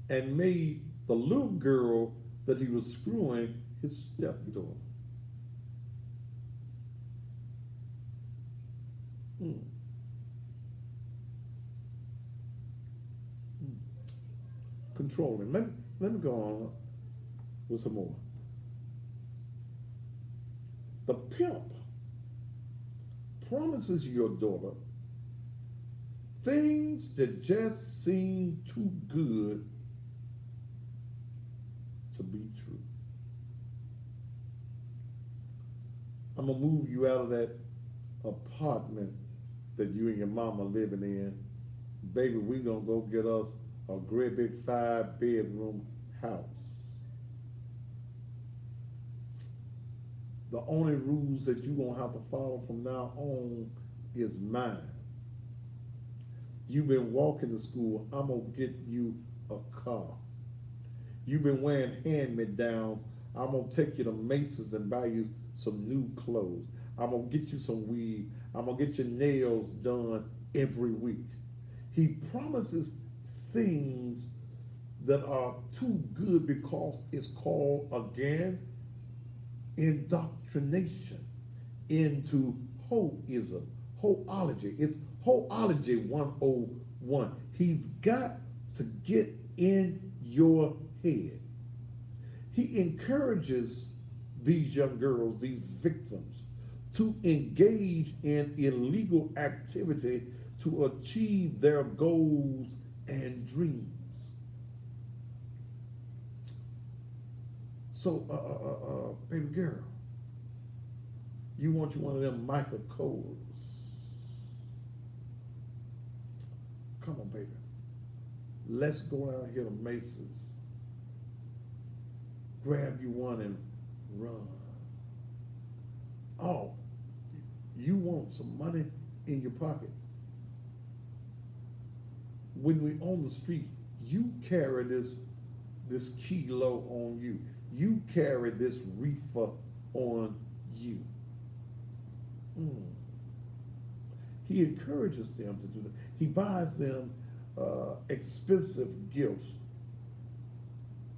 and made the little girl that he was screwing his stepdaughter. Controlling. Let me go on with some more. The pimp promises your daughter things that just seem too good to be true. I'm gonna move you out of that apartment that you and your mama living in. Baby, we gonna go get us a great big 5-bedroom house. The only rules that you're gonna have to follow from now on is mine. You've been walking to school, I'm gonna get you a car. You've been wearing hand-me-downs, I'm gonna take you to Macy's and buy you some new clothes. I'm gonna get you some weed. I'm gonna get your nails done every week. He promises things that are too good because it's called, again, indoctrination into hoism, hoology. It's hoology 101. He's got to get in your head. He encourages these young girls, these victims, to engage in illegal activity to achieve their goals and dreams. So, baby girl, you want you one of them Michael Kors. Come on, baby. Let's go down here to Macy's. Grab you one and run. Oh, you want some money in your pocket. When we on the street, you carry this kilo on you. You carry this reefer on you. He encourages them to do that. He buys them expensive gifts,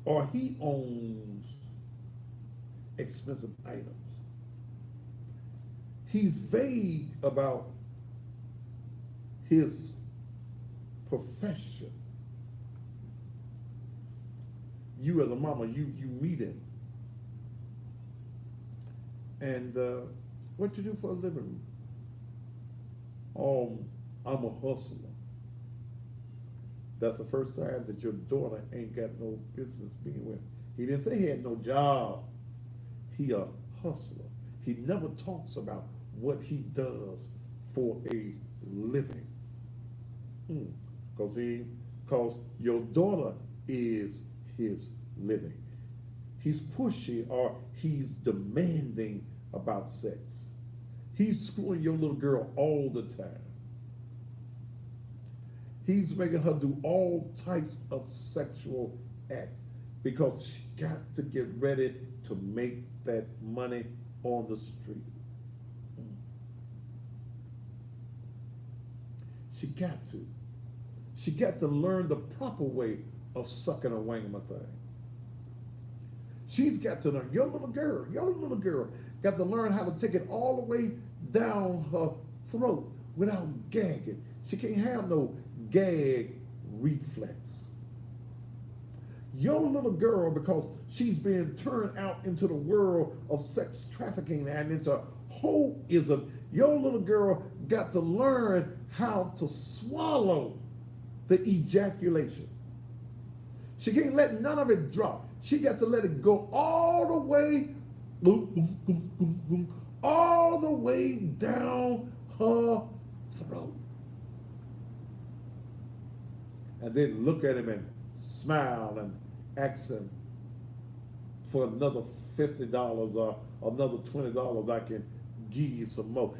or he owns expensive items. He's vague about his profession. You as a mama, you meet him. And what you do for a living? I'm a hustler. That's the first sign that your daughter ain't got no business being with. He didn't say he had no job. He a hustler. He never talks about what he does for a living. Because your daughter is his living. He's pushy or he's demanding about sex. He's screwing your little girl all the time. He's making her do all types of sexual acts because she got to get ready to make that money on the street. She got to. She got to learn the proper way of sucking a wangama thing. She's got to learn, your little girl got to learn how to take it all the way down her throat without gagging. She can't have no gag reflex. Your little girl, because she's being turned out into the world of sex trafficking and into hoism, your little girl got to learn how to swallow the ejaculation. She can't let none of it drop. She got to let it go all the way, all the way down her throat. And then look at him and smile and ask him for another $50 or another $20, I can give you some more.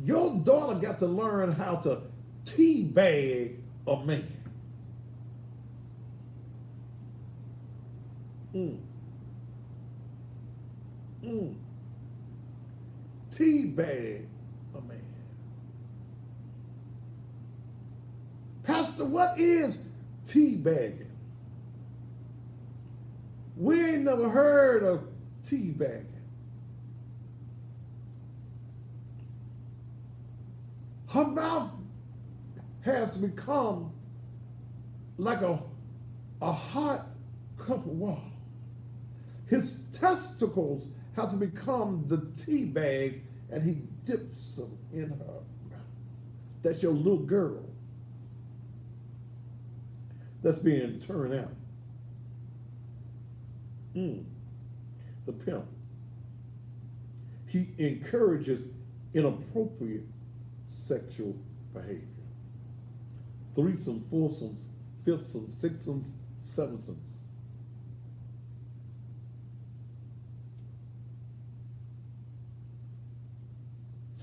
Your daughter got to learn how to teabag a man. Teabag a man. Pastor, what is teabagging? We ain't never heard of teabagging. Her mouth has become like a hot cup of water. His testicles have to become the tea bag, and he dips them in her mouth. That's your little girl that's being turned out. The pimp. He encourages inappropriate sexual behavior. Threesomes, foursomes, fifthsomes, sixsomes, sevensomes.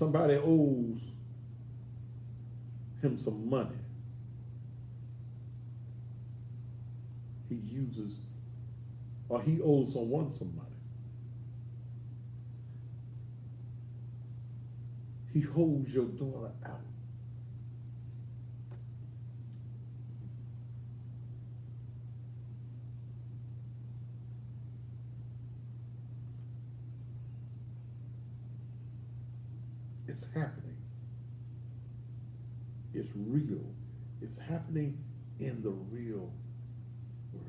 somebody owes him some money. He uses, or he owes someone some money. He holds your daughter out. It's happening. It's real. It's happening in the real world.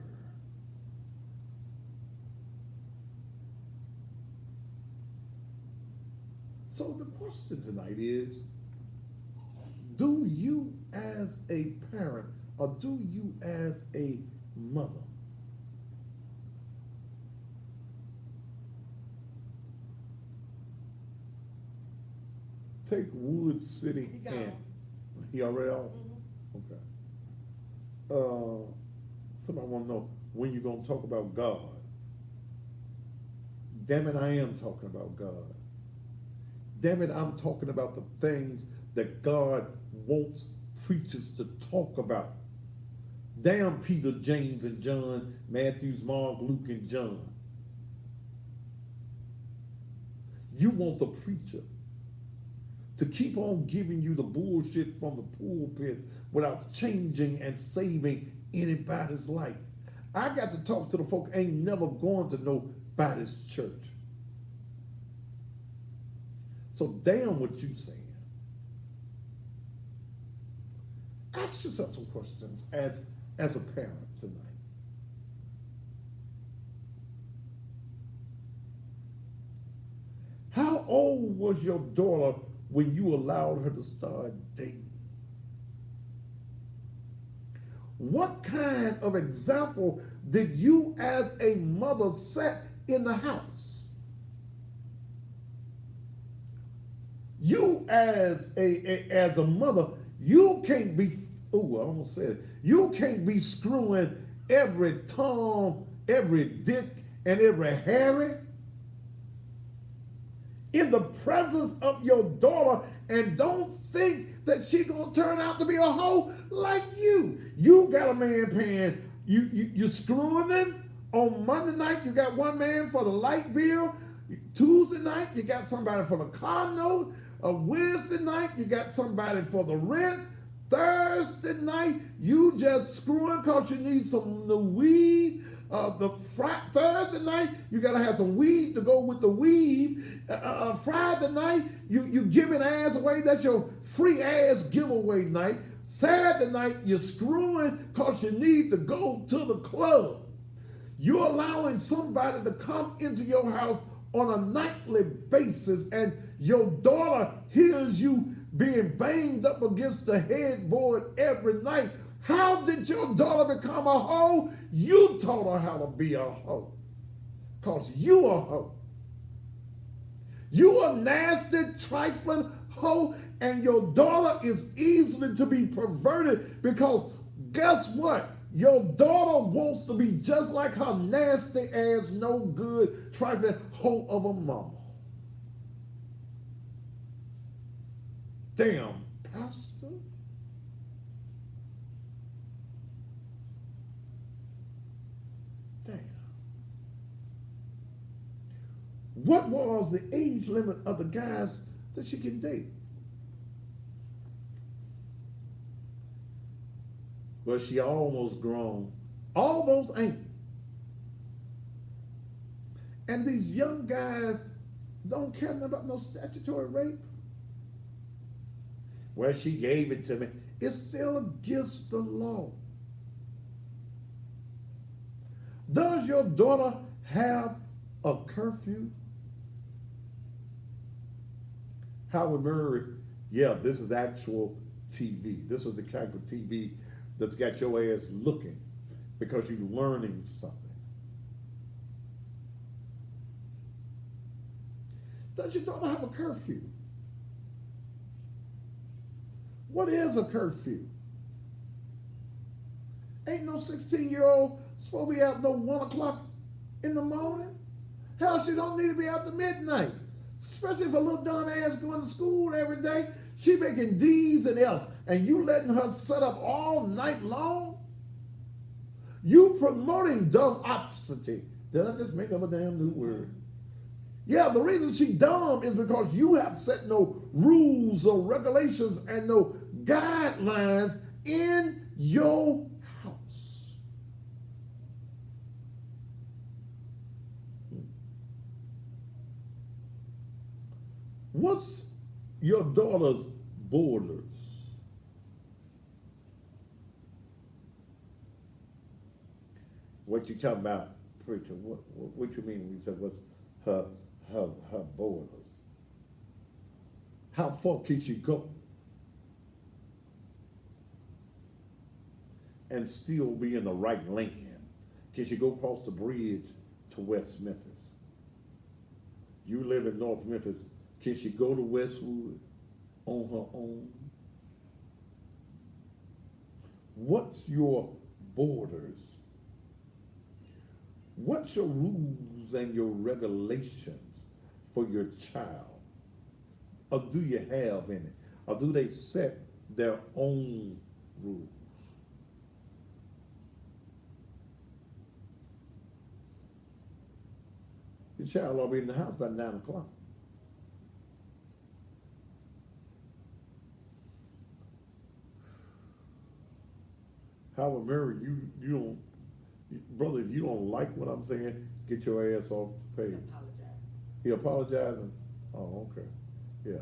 So the question tonight is, do you as a parent or do you as a mother take Wood City He gone. and he already out? Mhm. Okay. Somebody want to know when you're going to talk about God. Damn it, I am talking about God. Damn it, I'm talking about the things that God wants preachers to talk about. Damn Peter, James, and John, Matthew, Mark, Luke, and John. You want the preacher to keep on giving you the bullshit from the pulpit without changing and saving anybody's life. I got to talk to the folk ain't never going to nobody's church. So damn what you saying. Ask yourself some questions as a parent tonight. How old was your daughter when you allowed her to start dating? What kind of example did you as a mother set in the house? You as a mother, you can't be, I almost said it, you can't be screwing every Tom, every Dick, and every Harry in the presence of your daughter and don't think that she gonna turn out to be a hoe like you. You got a man paying, you screwing him. On Monday night, you got one man for the light bill. Tuesday night, you got somebody for the car note. Wednesday night, you got somebody for the rent. Thursday night, you just screwing because you need some new weed. Thursday night, you gotta have some weed to go with the weave. Friday night, you giving ass away. That's your free ass giveaway night. Saturday night, you're screwing because you need to go to the club. You're allowing somebody to come into your house on a nightly basis, and your daughter hears you being banged up against the headboard every night. How did your daughter become a hoe? You taught her how to be a hoe. Because you a hoe. You a nasty, trifling hoe, and your daughter is easily to be perverted because guess what? Your daughter wants to be just like her nasty ass, no good, trifling hoe of a mama. Damn, pastor. Damn. What was the age limit of the guys that she can date? Well, she almost grown. Almost ain't. And these young guys don't care nothing about no statutory rape. Well, she gave it to me. It's still against the law. Does your daughter have a curfew? Howard Murray, yeah, this is actual TV. This is the type of TV that's got your ass looking because you're learning something. Does your daughter have a curfew? What is a curfew? Ain't no 16-year-old supposed to be out no 1 o'clock in the morning. Hell, she don't need to be out to midnight. Especially if a little dumb ass going to school every day, she making D's and F's, and you letting her sit up all night long? You promoting dumb obscenity. Did I just make up a damn new word? Yeah, the reason she dumb is because you have set no rules or regulations and no guidelines in your house. What's your daughter's borders? What you talking about, preacher? What you mean when you said what's her borders? How far can she go and still be in the right land? Can she go across the bridge to West Memphis? You live in North Memphis. Can she go to Westwood on her own? What's your borders? What's your rules and your regulations for your child? Or do you have any? Or do they set their own rules? Your child will be in the house by 9 o'clock. Howard Murray, you don't, brother, if you don't like what I'm saying, get your ass off the page. He apologizing? Oh, okay. Yeah.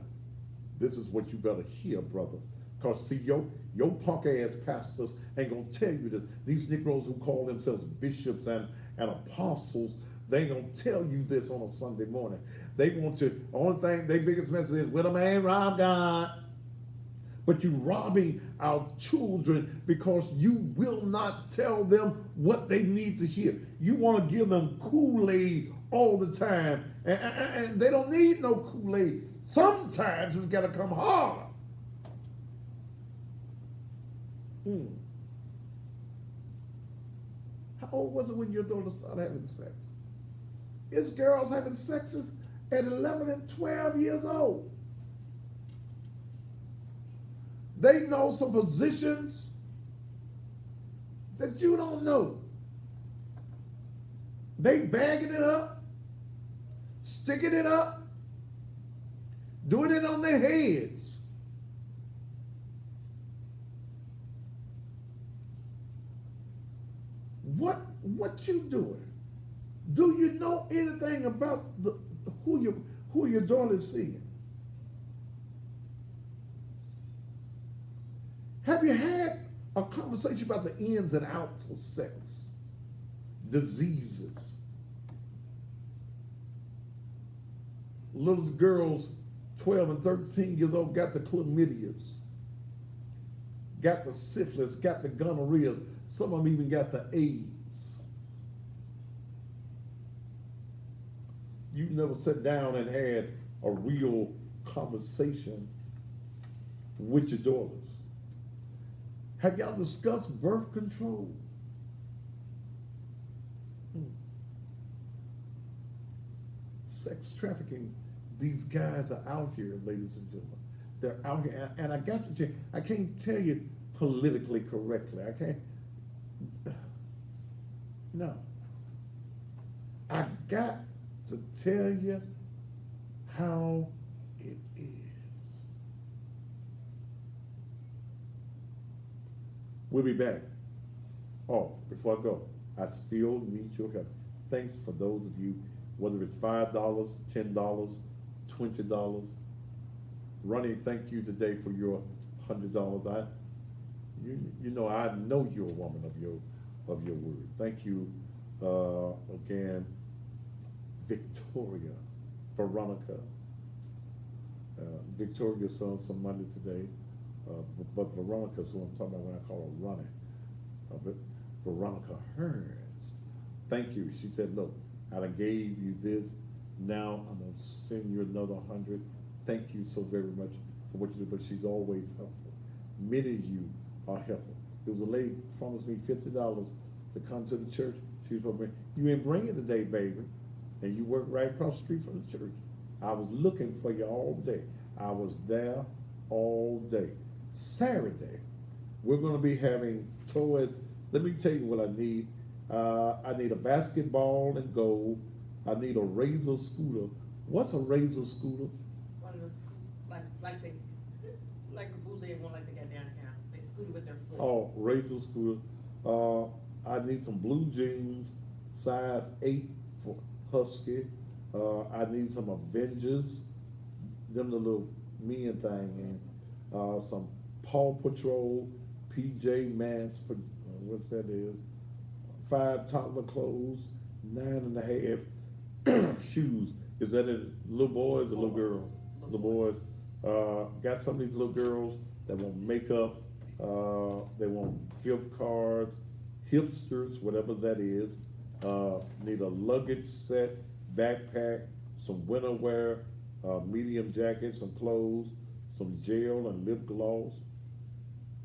This is what you better hear, brother. Because see, your punk ass pastors ain't gonna tell you this. These Negroes who call themselves bishops and apostles, they ain't gonna tell you this on a Sunday morning. They want to, only thing, their biggest message is, will a man rob God? But you robbing our children because you will not tell them what they need to hear. You want to give them Kool-Aid all the time, and they don't need no Kool-Aid. Sometimes it's got to come hard. How old was it when your daughter started having sex? It's girls having sexes at 11 and 12 years old. They know some positions that you don't know. They bagging it up, sticking it up, doing it on their heads. What you doing? Do you know anything about who your daughter is seeing? Have you had a conversation about the ins and outs of sex? Diseases. Little girls 12 and 13 years old got the chlamydias, got the syphilis, got the gonorrhea. Some of them even got the AIDS. You never sat down and had a real conversation with your daughters. Have y'all discussed birth control? Sex trafficking, these guys are out here, ladies and gentlemen. They're out here, and I got to tell you, I can't tell you politically correctly. I can't. No. I got to tell you how it is. We'll be back. Oh, before I go, I still need your help. Thanks for those of you, whether it's $5, $10, $20. Ronnie, thank you today for your $100. You know I know you're a woman of your word. Thank you again, Victoria, Veronica. Victoria saw some money today, but Veronica's who I'm talking about when I call her Ronnie. But Veronica Hearns, thank you. She said, look, I done gave you this. Now I'm gonna send you another 100. Thank you so very much for what you do. But she's always helpful. Many of you are helpful. There was a lady promised me $50 to come to the church. She was going to bring. You didn't bring it today, baby, and you work right across the street from the church. I was looking for you all day. I was there all day. Saturday, we're gonna be having toys. Let me tell you what I need. I need a basketball and goal. I need a Razor scooter. What's a Razor scooter? One of the schools, like they, like the bootleg one like they got downtown, they scooted with their foot. Oh, Razor scooter. I need some blue jeans, size 8 for Husky. I need some Avengers, them the little men thing, and some Paw Patrol, PJ Masks, what's that is, 5 toddler clothes, 9.5 shoes. Is that it, little boys or little girls? Little boys. Got some of these little girls that want makeup, they want gift cards, hipsters, whatever that is. Need a luggage set, backpack, some winter wear, medium jacket, some clothes, some gel and lip gloss,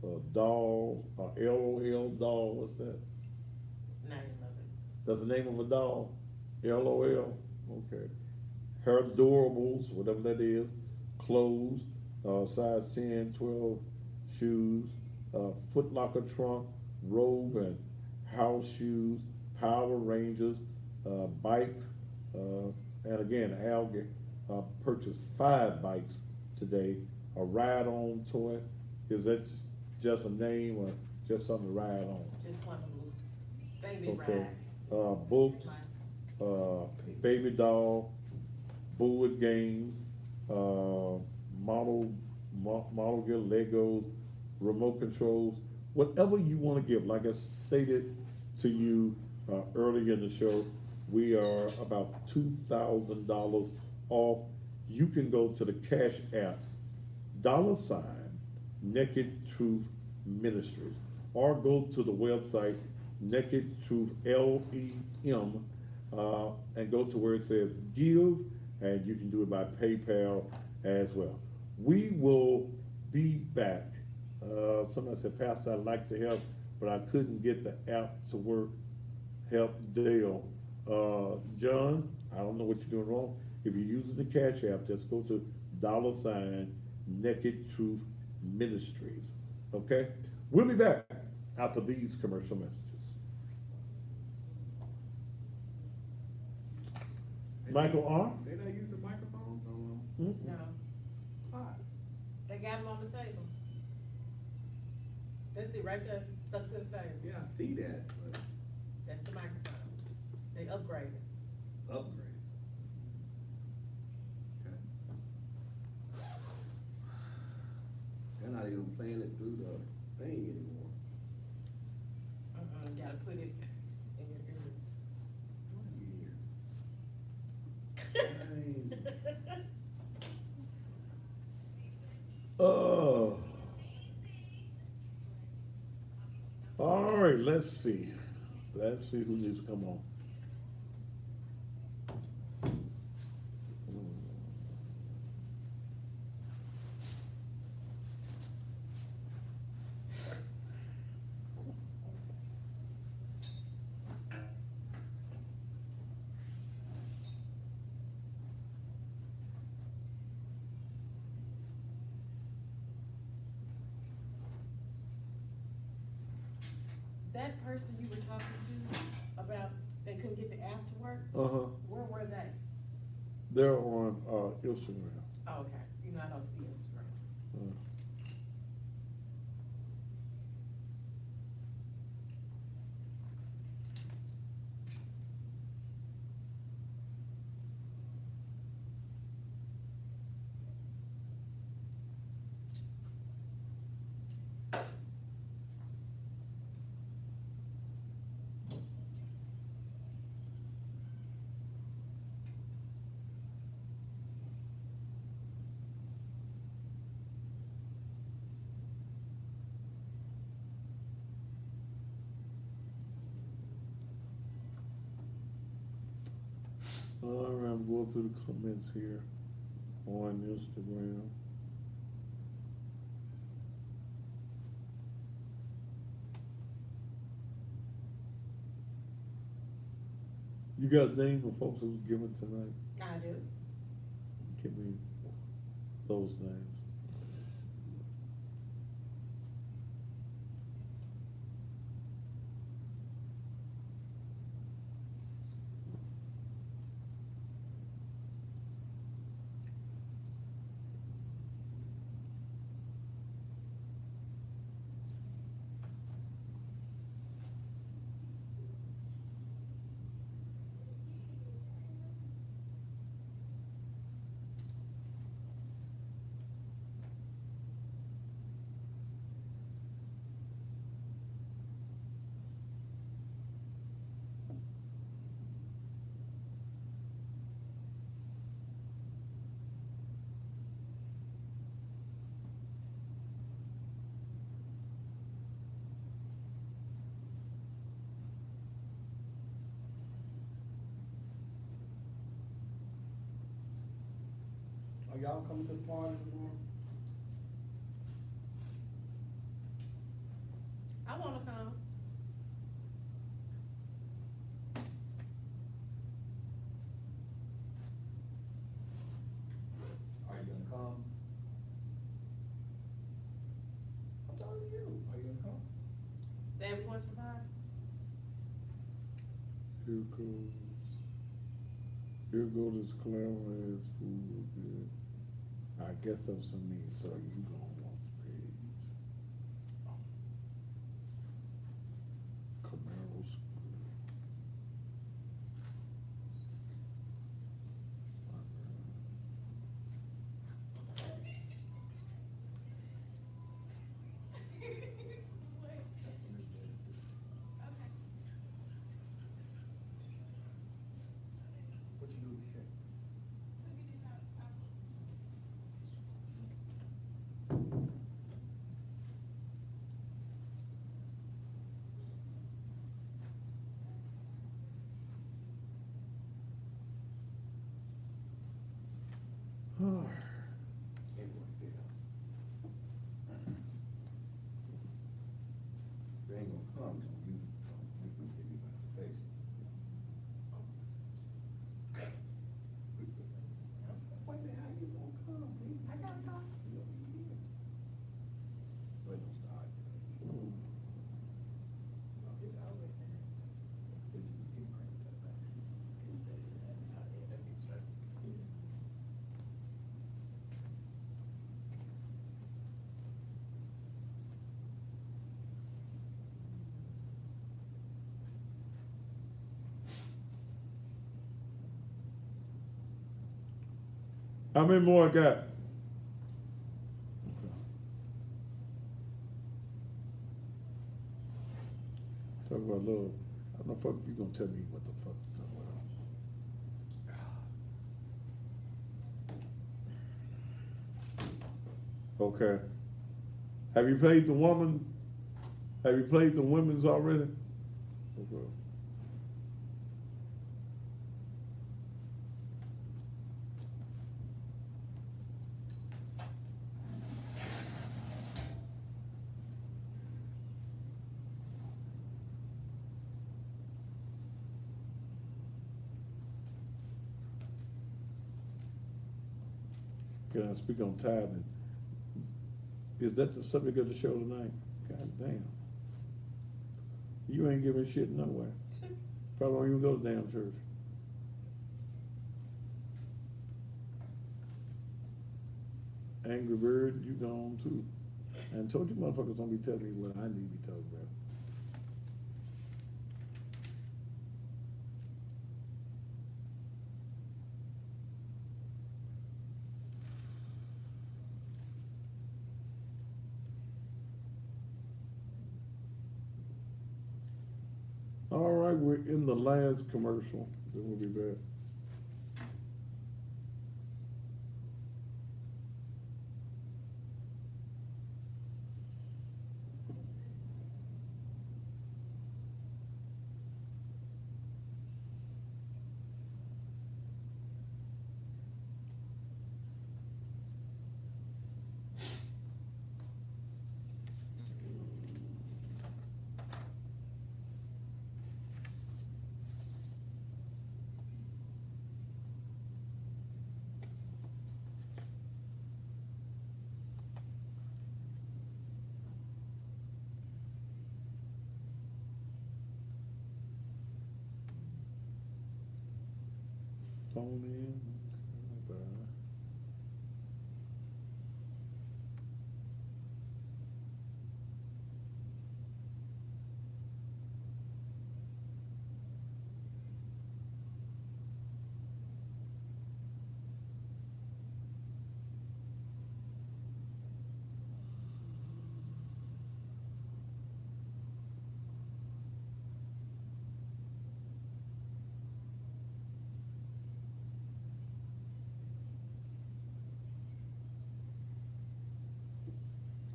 a doll, a LOL doll, what's that? It's 9/11. That's the name of a doll? LOL, okay. Her adorables, whatever that is, clothes, size 10, 12 shoes, Foot Locker trunk, robe and house shoes, Power Rangers, bikes, and again, Al purchased 5 bikes today. A ride-on toy, is that just a name or just something to ride on? Just one of those baby Okay. rides. Books, baby doll, board games, model gear, Legos, remote controls, whatever you want to give. Like I stated to you earlier in the show, we are about $2,000 off. You can go to the Cash App, $ Naked Truth Ministries, or go to the website Naked Truth LEM, and go to where it says give, and you can do it by PayPal as well. We will be back. Somebody said, Pastor, I'd like to help, but I couldn't get the app to work. Help Dale. John, I don't know what you're doing wrong. If you're using the Cash App, just go to $ Naked Truth Ministries. Okay? We'll be back after these commercial messages. Michael R. They not using microphones no more? Mm-mm. No, Why? they got them on the table. That's it, right there, stuck to the table. Yeah, I see that, but That's the microphone. They upgraded. upgrade. Okay. They're not even playing it through the thing anymore. You gotta put it in your ear. Oh. All right, let's see. Let's see who needs to come on. That person you were talking to about, they couldn't get the app to work, Uh-huh. where were they? They're on Instagram. Oh, okay, you know, I don't see Instagram. Uh, All right, I'm going through the comments here on Instagram. You got a name for folks who's giving tonight? I do. those names. Are y'all coming to the party tomorrow? I wanna come. Are you gonna come? I'm talking to you. Are you gonna come? They have points for fire? Here goes this clown-ass fool again. I guess that's for me, so you gonna want the page. Camaro's. What you do with the check? Anyway, yeah. They ain't gonna come, so you make me give you my invitation. Wait a minute, how you gonna come, man? I gotta talk to you. Wait, don't start. It's over. It's getting cranked up back. How many more I got? Talk about love. How the fuck you gonna tell me what the fuck to talk about? Okay. Have you played the woman? Have you played the women's already? Okay. Can I speak on tithing? Is that the subject of the show tonight? God damn. You ain't giving shit nowhere. Probably don't even go to damn church. Angry Bird, you gone too. And told you motherfuckers don't be telling me what I need to be told about. All right, we're in the last commercial, then we'll be back. phone in. Okay,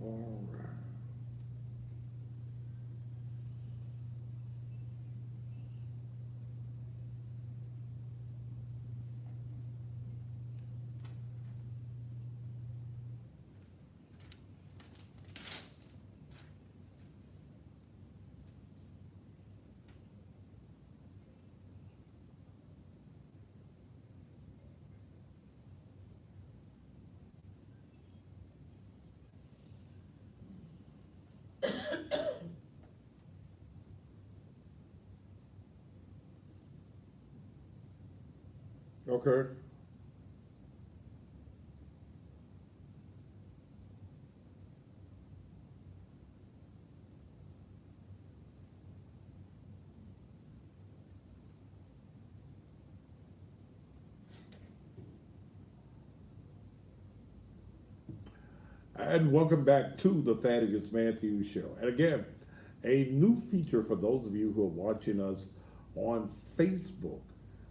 all right. Okay. And welcome back to the Thaddeus Matthews Show. And again, a new feature for those of you who are watching us on Facebook,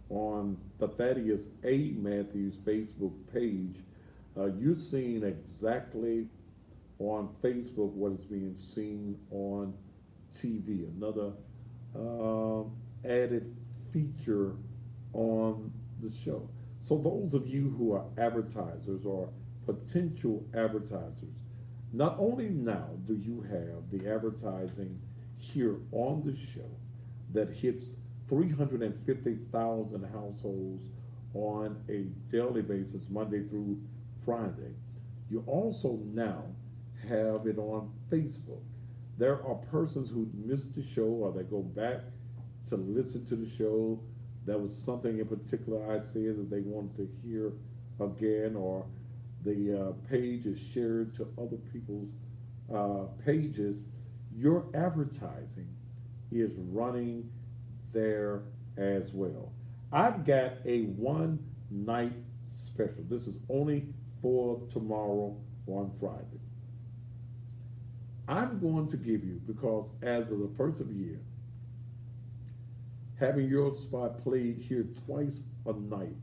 on the Thaddeus A. Matthews Facebook page. You're seeing exactly on Facebook what is being seen on TV. Another added feature on the show. So those of you who are advertisers or potential advertisers, not only now do you have the advertising here on the show that hits 350,000 households on a daily basis, Monday through Friday, you also now have it on Facebook. There are persons who missed the show or they go back to listen to the show. That was something in particular I said that they wanted to hear again, or the page is shared to other people's pages. Your advertising is running there as well. I've got a one night special. This is only for tomorrow on Friday. I'm going to give you, because as of the first of the year, having your spot played here twice a night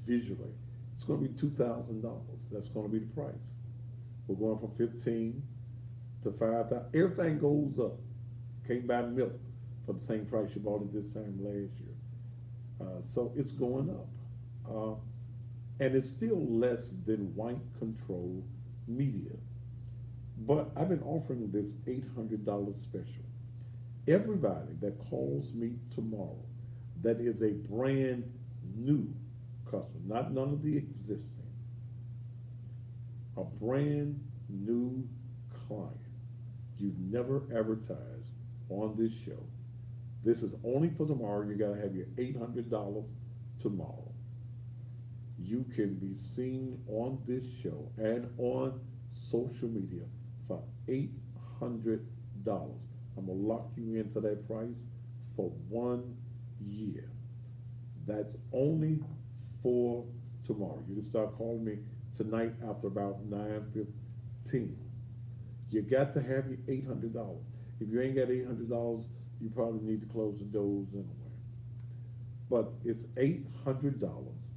visually, it's going to be $2,000. That's going to be the price. We're going from 15 to 5,000. Everything goes up. Can't buy milk for the same price you bought it this time last year. So it's going up. And it's still less than white control media. But I've been offering this $800 special. Everybody that calls me tomorrow that is a brand new customer, not none of the existing, a brand new client, you've never advertised on this show. This is only for tomorrow. You gotta have your $800 tomorrow. You can be seen on this show and on social media for $800. I'm gonna lock you into that price for 1 year. That's only for tomorrow. You can start calling me tonight after about 9:15. You got to have your $800. If you ain't got $800, you probably need to close the doors anyway. But it's $800.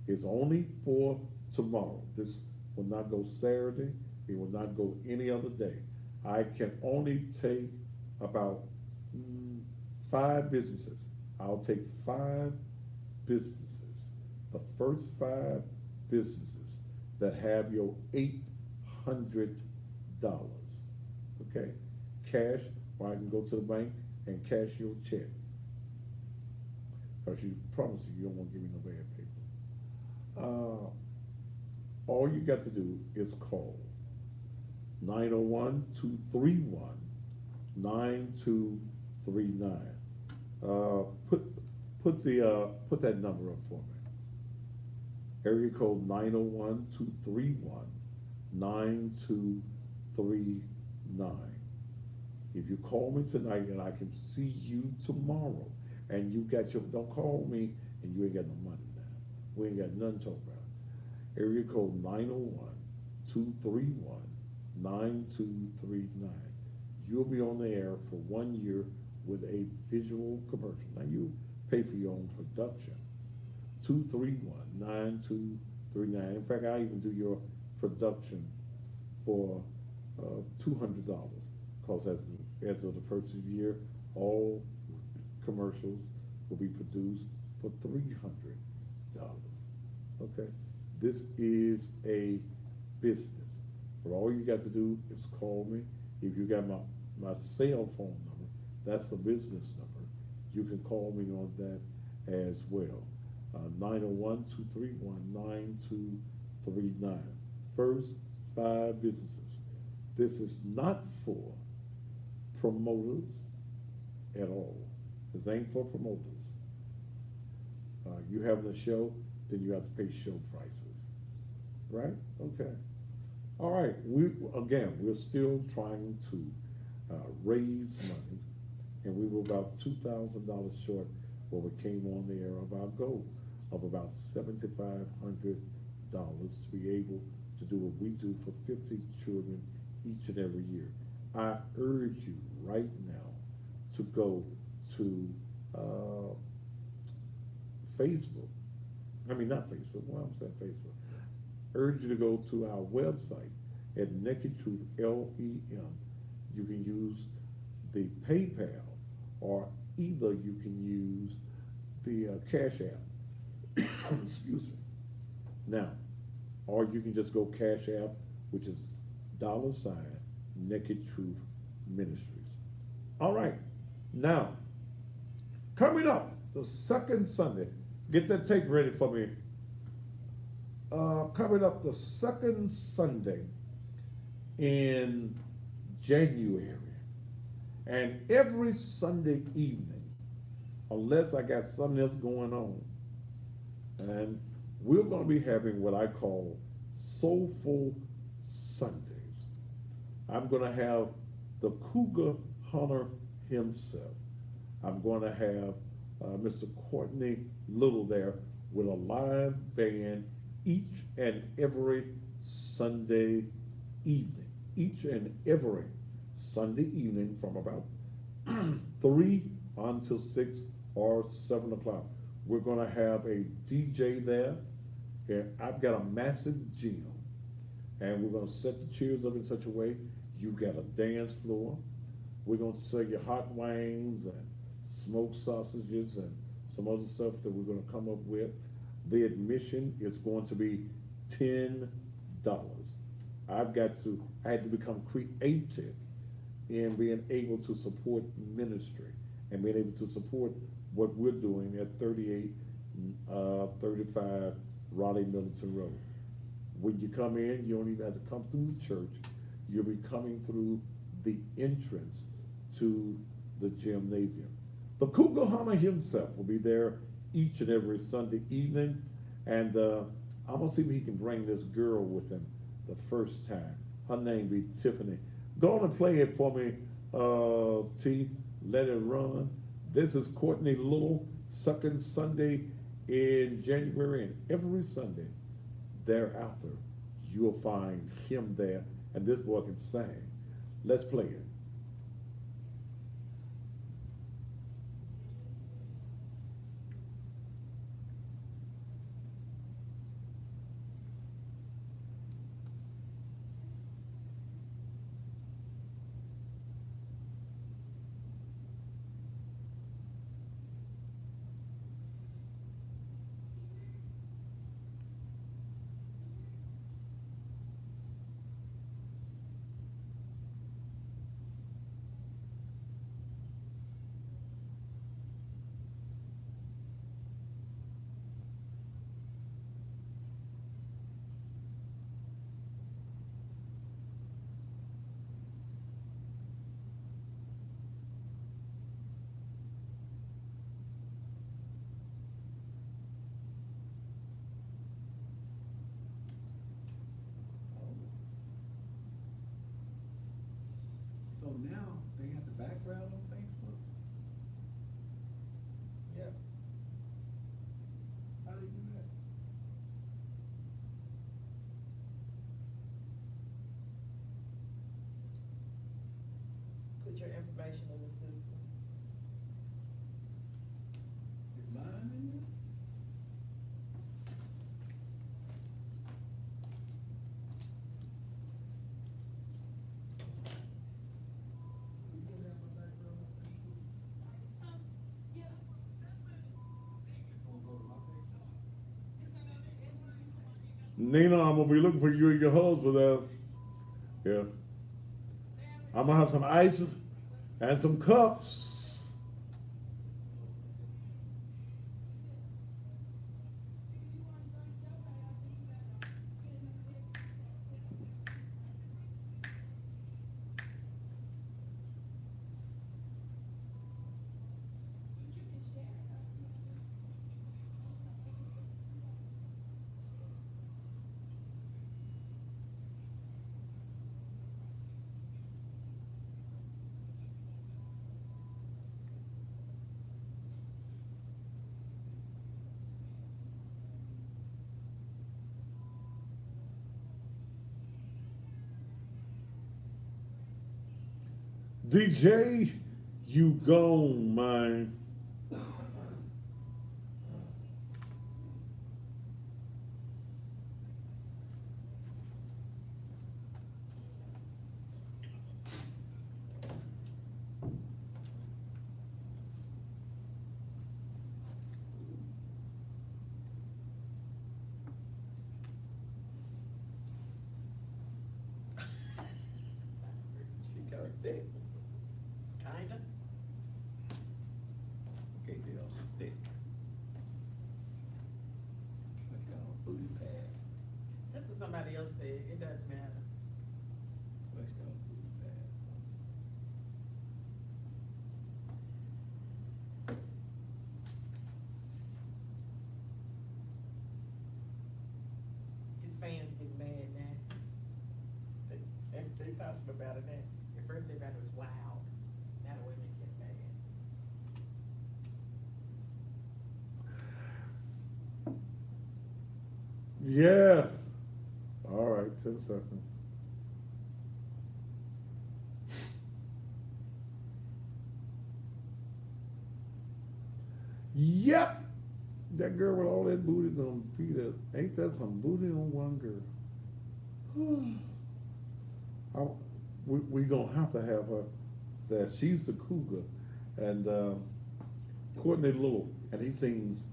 It's only for tomorrow. This will not go Saturday. It will not go any other day. I can only take about 5 businesses. I'll take 5 businesses. The first 5 businesses that have your $800. Okay? Cash, or I can go to the bank and cash your check. Because you promised you don't want to give me no bad paper. All you got to do is call 901-231-9239. Put that number up for me. area code 901-231-9239. If you call me tonight and I can see you tomorrow, and you got your, don't call me and you ain't got no money now. We ain't got nothing to talk about. Area code 901-231-9239. You'll be on the air for 1 year with a visual commercial. Now you pay for your own production. 231-9239. In fact, I even do your production for $200, because as of the first of the year, all commercials will be produced for $300. Okay, this is a business, but all you got to do is call me. If you got my cell phone number, that's the business number. You can call me on that as well. 901-231-9239. First 5 businesses. This is not for promoters at all. This ain't for promoters. You having a show, then you have to pay show prices, right? Okay. All right. We're still trying to raise money, and we were about $2,000 short when we came on the air of our goal of about $7,500 to be able to do what we do for 50 children each and every year. I urge you right now to go to Facebook. I mean, not Facebook. Why I'm saying Facebook. Urge you to go to our website at Naked Truth, LEM. You can use the PayPal, or either you can use the Cash App. Excuse me. Now, or you can just go Cash App, which is $ Naked Truth Ministries. All right. Now, coming up the second Sunday, get that tape ready for me. Coming up the second Sunday in January, and every Sunday evening, unless I got something else going on, and we're going to be having what I call Soulful Sundays. I'm going to have the Cougar Hunter himself. I'm going to have Mr. Courtney Little there with a live band each and every Sunday evening. Each and every Sunday evening from about 3 until 6 or 7 o'clock. We're going to have a DJ there. And I've got a massive gym, and we're going to set the chairs up in such a way you've got a dance floor. We're going to sell you hot wings and smoked sausages and some other stuff that we're going to come up with. The admission is going to be $10. I had to become creative in being able to support ministry and being able to support what we're doing at 3835 Raleigh Milton Road. When you come in, you don't even have to come through the church. You'll be coming through the entrance to the gymnasium. The Cougar Hunter himself will be there each and every Sunday evening, and I'm gonna see if he can bring this girl with him the first time. Her name be Tiffany. Go on and play it for me, T. Let it run. This is Courtney Little, second Sunday in January, and every Sunday thereafter, you'll find him there, and this boy can sing. Let's play it. So now they have the background on Facebook? Yep. How do you do that? Put your information in the system. Is mine in there? You gonna have my background on Facebook? Yeah. It's gonna go to my page? Nina, I'm gonna be looking for you and your husband there. Yeah. I'm gonna have some ice and some cups. DJ, you gone, man. She got a thick. Kinda. Okay, Dale, thick. Let's go, booty pad. This is somebody else said, it doesn't matter. Let's go, booty pad. His fans get mad now. They talking about it now. At first they thought it was wild. Now the women get mad. Yeah. All right, 10 seconds. Yep. That girl with all that booty gonna be the, ain't that some booty on one girl? We gonna have to have her, that she's the cougar, and Courtney Little, and he sings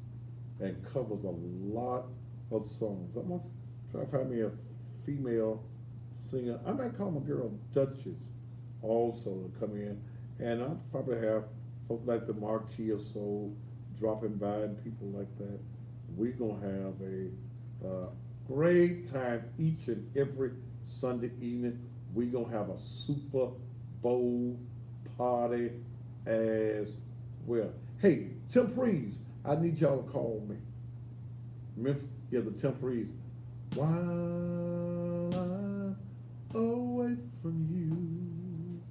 and covers a lot of songs. I'm gonna try to find me a female singer. I might call my girl Duchess also to come in, and I'll probably have folk like the Marquis of Soul dropping by and people like that. We're gonna have a great time each and every Sunday evening. We're gonna have a Super Bowl party as well. Hey, Temprees, I need y'all to call me. Memphis, yeah, the Temprees. While I'm away from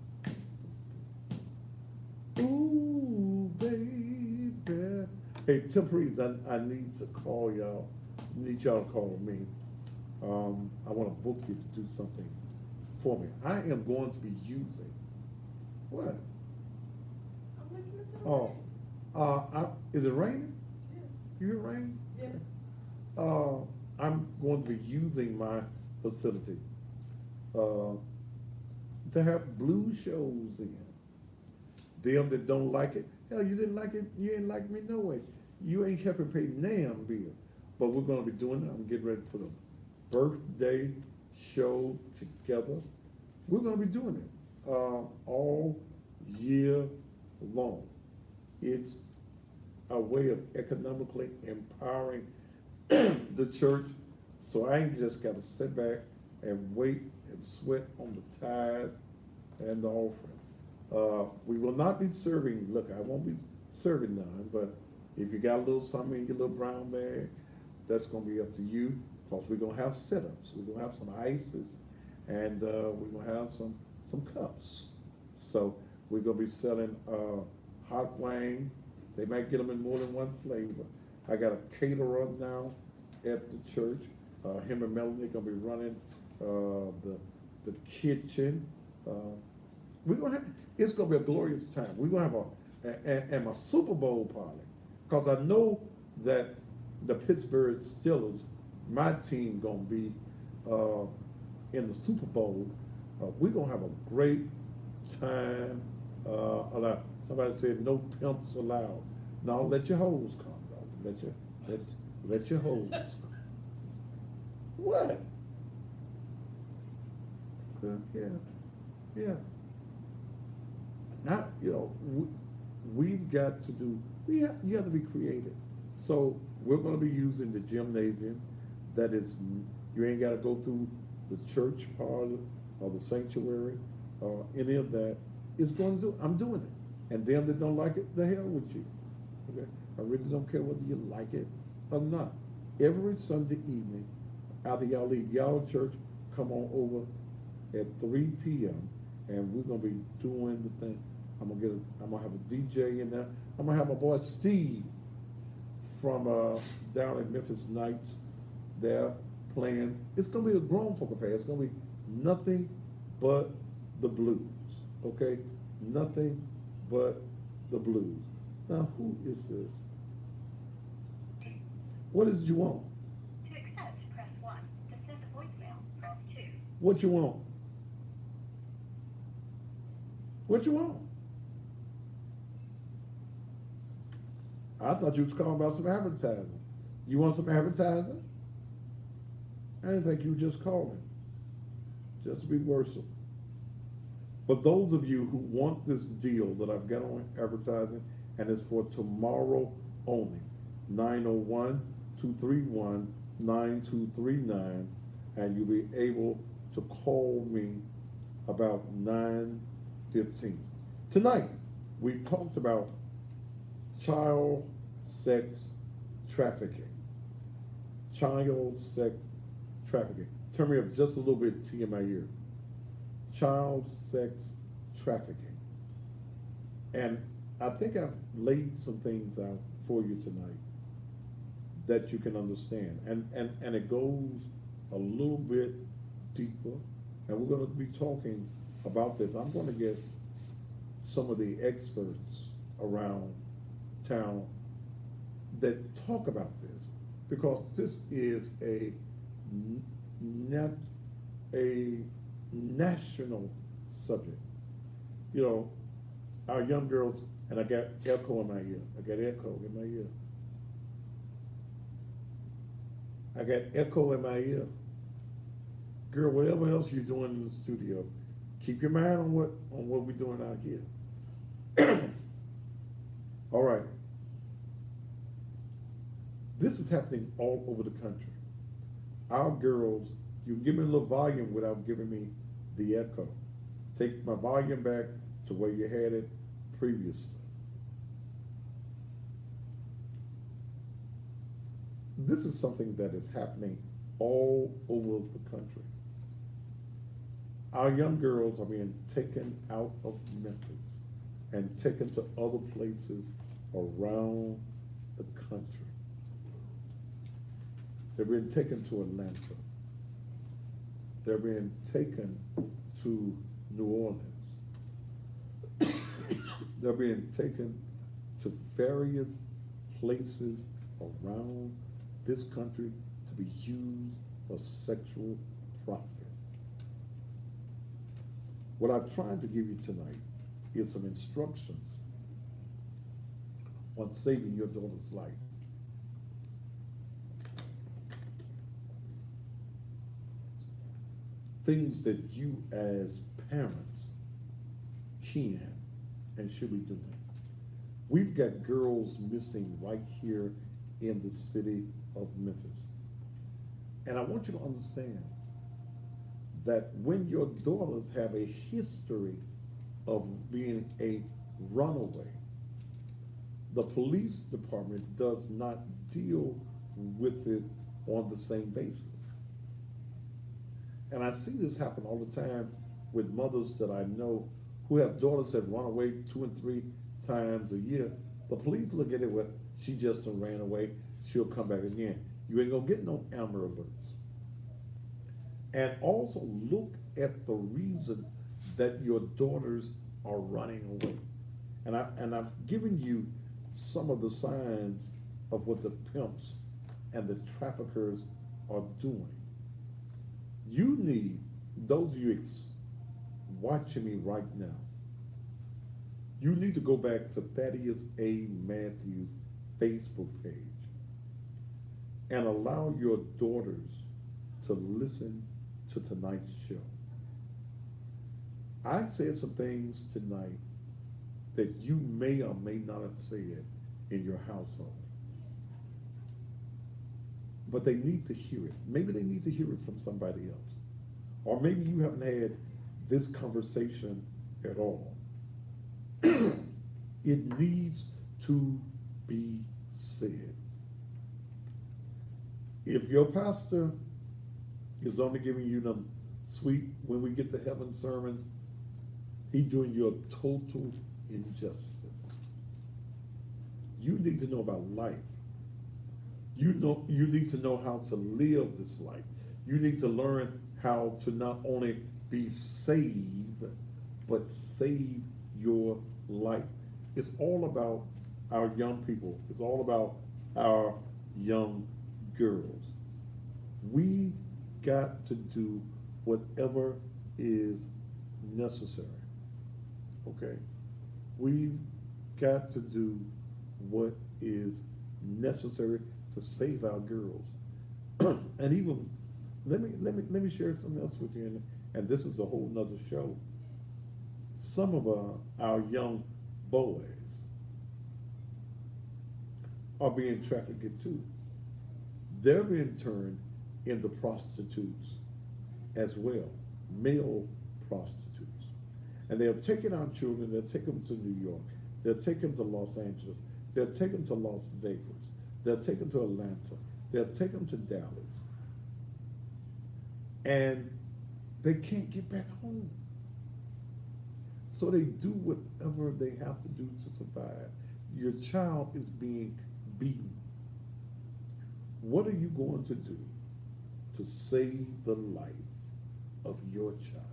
you, ooh, baby. Hey, Temprees, I need to call y'all. Need y'all to call me. I want to book you to do something for me. I am going to be using what? I'm listening to Oh, is it raining? Yes. You hear rain? Yes. I'm going to be using my facility to have blue shows in. Them that don't like it, hell, you didn't like it, you ain't like me no way. You ain't helping pay damn bill. But we're gonna be doing it. I'm getting ready to put a birthday show together. We're gonna be doing it all year long. It's a way of economically empowering the church, so I ain't just gotta sit back and wait and sweat on the tithes and the offerings. We will not be serving, look, I won't be serving none, but if you got a little something in your little brown bag, that's gonna be up to you, because we're gonna have sit-ups, we're gonna have some ices, and we're gonna have some cups. So we're gonna be selling, hot wings. They might get them in more than one flavor. I got a caterer now at the church. Him and Melanie gonna be running, the kitchen. We're gonna have, it's gonna be a glorious time. We're gonna have and my Super Bowl party. Cause I know that the Pittsburgh Steelers, my team gonna be, in the Super Bowl. We're gonna have a great time. Somebody said no pimps allowed. No, let your hoes come though. Let your hoes come. What? Yeah. Now, we've got to do, you have to be creative. So we're gonna be using the gymnasium. That is, you ain't gotta go through the church part or the sanctuary or any of that. It's going to do, I'm doing it. And them that don't like it, the hell with you. Okay? I really don't care whether you like it or not. Every Sunday evening, after y'all leave y'all church, come on over at 3 p.m. and we're gonna be doing the thing. I'm gonna have a DJ in there. I'm gonna have my boy Steve from down at Memphis Nights there playing. It's gonna be a grown folk affair. It's gonna be nothing but the blues. Okay? Nothing but the blues. Now, who is this? What is it you want? To accept, press 1. To send a voicemail, press 2. What you want? What you want? I thought you was calling about some advertising. You want some advertising? I didn't think you were just calling. Just to be worrisome. But those of you who want this deal that I've got on advertising, and it's for tomorrow only, 901-231-9239, and you'll be able to call me about 9:15. Tonight, we talked about child sex trafficking. Child sex trafficking. Turn me up just a little bit, T in my ear. Child sex trafficking. And I think I've laid some things out for you tonight that you can understand. And it goes a little bit deeper. And we're going to be talking about this. I'm going to get some of the experts around town that talk about this, because this is a national subject. Our young girls, and I got echo in my ear. I got echo in my ear. I got echo in my ear. Girl, whatever else you're doing in the studio, keep your mind on what we're doing out here. All right. This is happening all over the country. Our girls, you can give me a little volume without giving me the echo. Take my volume back to where you had it previously. This is something that is happening all over the country. Our young girls are being taken out of Memphis and taken to other places around the country. They're being taken to Atlanta. They're being taken to New Orleans. They're being taken to various places around this country to be used for sexual profit. What I've tried to give you tonight is some instructions on saving your daughter's life. Things that you as parents can and should be doing. We've got girls missing right here in the city of Memphis. And I want you to understand that when your daughters have a history of being a runaway, the police department does not deal with it on the same basis. And I see this happen all the time with mothers that I know who have daughters that run away 2 and 3 times a year, the police look at it, well, she just done ran away, she'll come back again. You ain't gonna get no Amber Alerts. And also look at the reason that your daughters are running away. And I've given you some of the signs of what the pimps and the traffickers are doing. You need, those of you watching me right now, you need to go back to Thaddeus A. Matthews' Facebook page and allow your daughters to listen to tonight's show. I said some things tonight that you may or may not have said in your household. But they need to hear it. Maybe they need to hear it from somebody else. Or maybe you haven't had this conversation at all. It needs to be said. If your pastor is only giving you them sweet, when we get to heaven sermons, he's doing you a total injustice. You need to know about life. You need to know how to live this life. You need to learn how to not only be saved, but save your life. It's all about our young people. It's all about our young girls. We've got to do whatever is necessary. Okay? We've got to do what is necessary to save our girls. And even let me share something else with you, and this is a whole nother show. Some of our young boys are being trafficked too. They're being turned into prostitutes as well, male prostitutes. And they'll take our children, they'll take them to New York, they'll take them to Los Angeles, they'll take them to Las Vegas, they'll take them to Atlanta, they'll take them to Dallas. And they can't get back home. So they do whatever they have to do to survive. Your child is being beaten. What are you going to do to save the life of your child?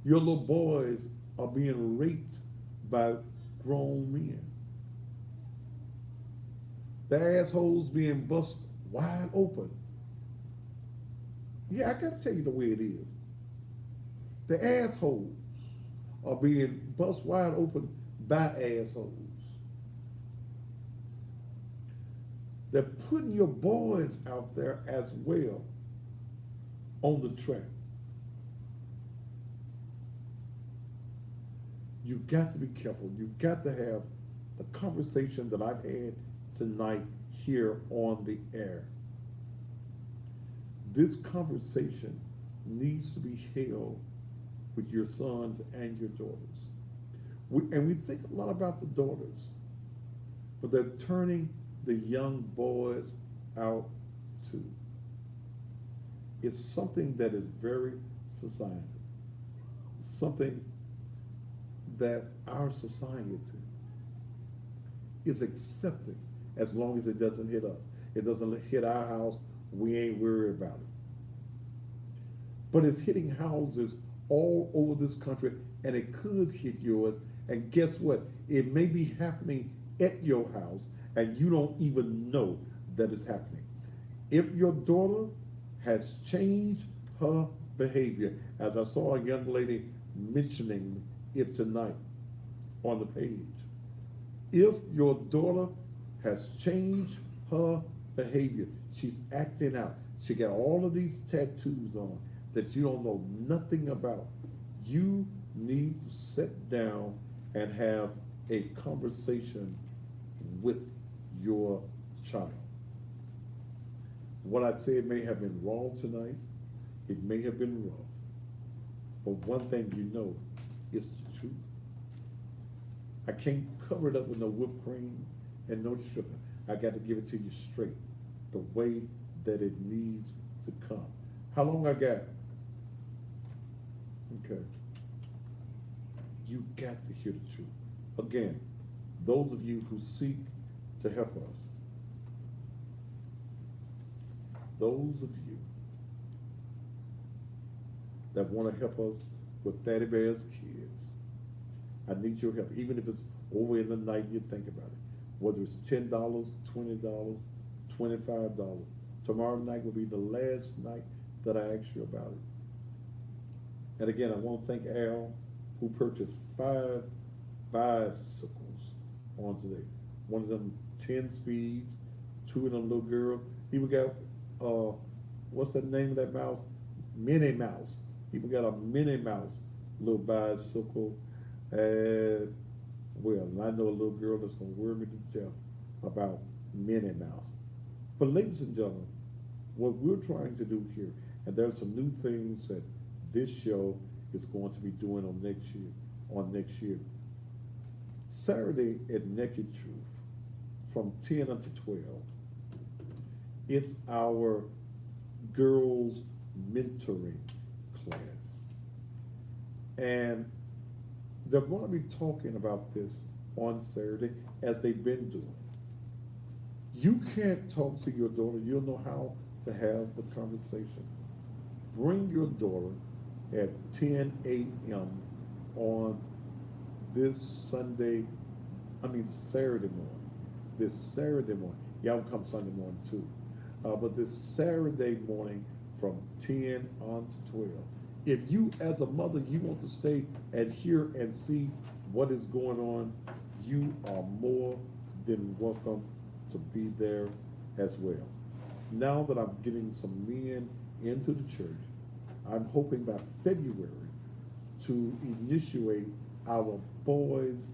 Your little boys are being raped by grown men. The assholes being bust wide open. Yeah, I gotta tell you the way it is. The assholes are being bust wide open by assholes. They're putting your boys out there as well on the track. You've got to be careful. You've got to have the conversation that I've had tonight here on the air. This conversation needs to be held with your sons and your daughters. And we think a lot about the daughters, but they're turning the young boys out too. It's something that is very societal. Something that our society is accepting as long as it doesn't hit us. It doesn't hit our house, we ain't worried about it. But it's hitting houses all over this country, and it could hit yours. And guess what? It may be happening at your house, and you don't even know that it's happening. If your daughter has changed her behavior, as I saw a young lady mentioning it tonight on the page, if your daughter has changed her behavior, she's acting out, she got all of these tattoos on that you don't know nothing about, you need to sit down and have a conversation with your child. What I said may have been wrong tonight, it may have been rough, but one thing you know is the truth. I can't cover it up with no whipped cream and no sugar. I got to give it to you straight, the way that it needs to come. How long I got? Okay. You got to hear the truth. Again, those of you who seek to help us, those of you that want to help us with Daddy Bear's kids, I need your help, even if it's over in the night, you think about it. Whether it's $10, $20, $25. Tomorrow night will be the last night that I ask you about it. And again, I want to thank Al, who purchased 5 bicycles on today. One of them 10 speeds, 2 of them little girls. Even got, what's the name of that mouse? Minnie Mouse. Even got a Minnie Mouse little bicycle as well. And I know a little girl that's going to wear me to death about Minnie Mouse. But ladies and gentlemen, what we're trying to do here, and there's some new things that this show is going to be doing on next year. Saturday at Naked Truth from 10 until 12, it's our girls mentoring class. And they're going to be talking about this on Saturday as they've been doing. You can't talk to your daughter, you'll know how to have the conversation. Bring your daughter at 10 a.m. on this Saturday morning. This Saturday morning. Y'all come Sunday morning too. But this Saturday morning from 10 on to 12. If you, as a mother, you want to stay and hear and see what is going on, you are more than welcome to be there as well. Now that I'm getting some men into the church, I'm hoping by February to initiate our boys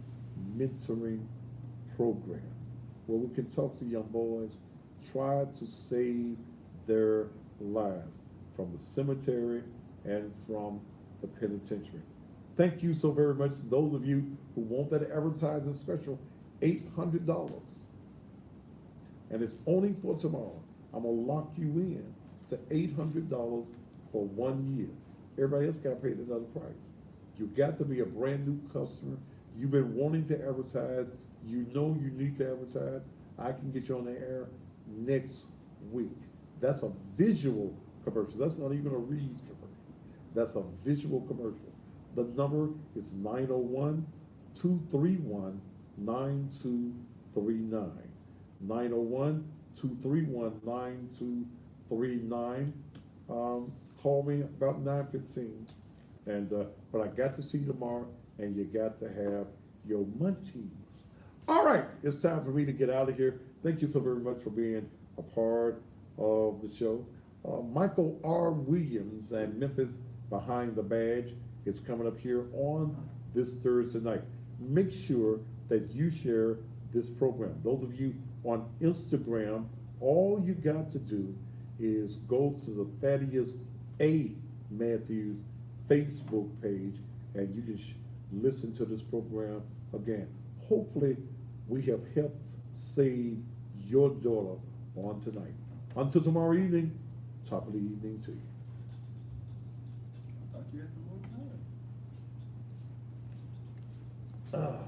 mentoring program, where we can talk to young boys, try to save their lives from the cemetery and from the penitentiary. Thank you so very much. Those of you who want that advertising special, $800. And it's only for tomorrow. I'm gonna lock you in to $800 for 1 year. Everybody else gotta pay another price. You got to be a brand new customer. You've been wanting to advertise. You know you need to advertise. I can get you on the air next week. That's a visual commercial. That's not even a read commercial. That's a visual commercial. The number is 901-231-9239. 901-231-9239. Call me about 9:15. And but I got to see you tomorrow, and you got to have your munchies. All right, it's time for me to get out of here. Thank you so very much for being a part of the show. Michael R. Williams and Memphis Behind the Badge is coming up here on this Thursday night. Make sure that you share this program. Those of you on Instagram, all you got to do is go to the Thaddeus A. Matthews Facebook page, and you can listen to this program again. Hopefully, we have helped save your daughter on tonight. Until tomorrow evening, top of the evening to you. I thought you had some more time. Ah.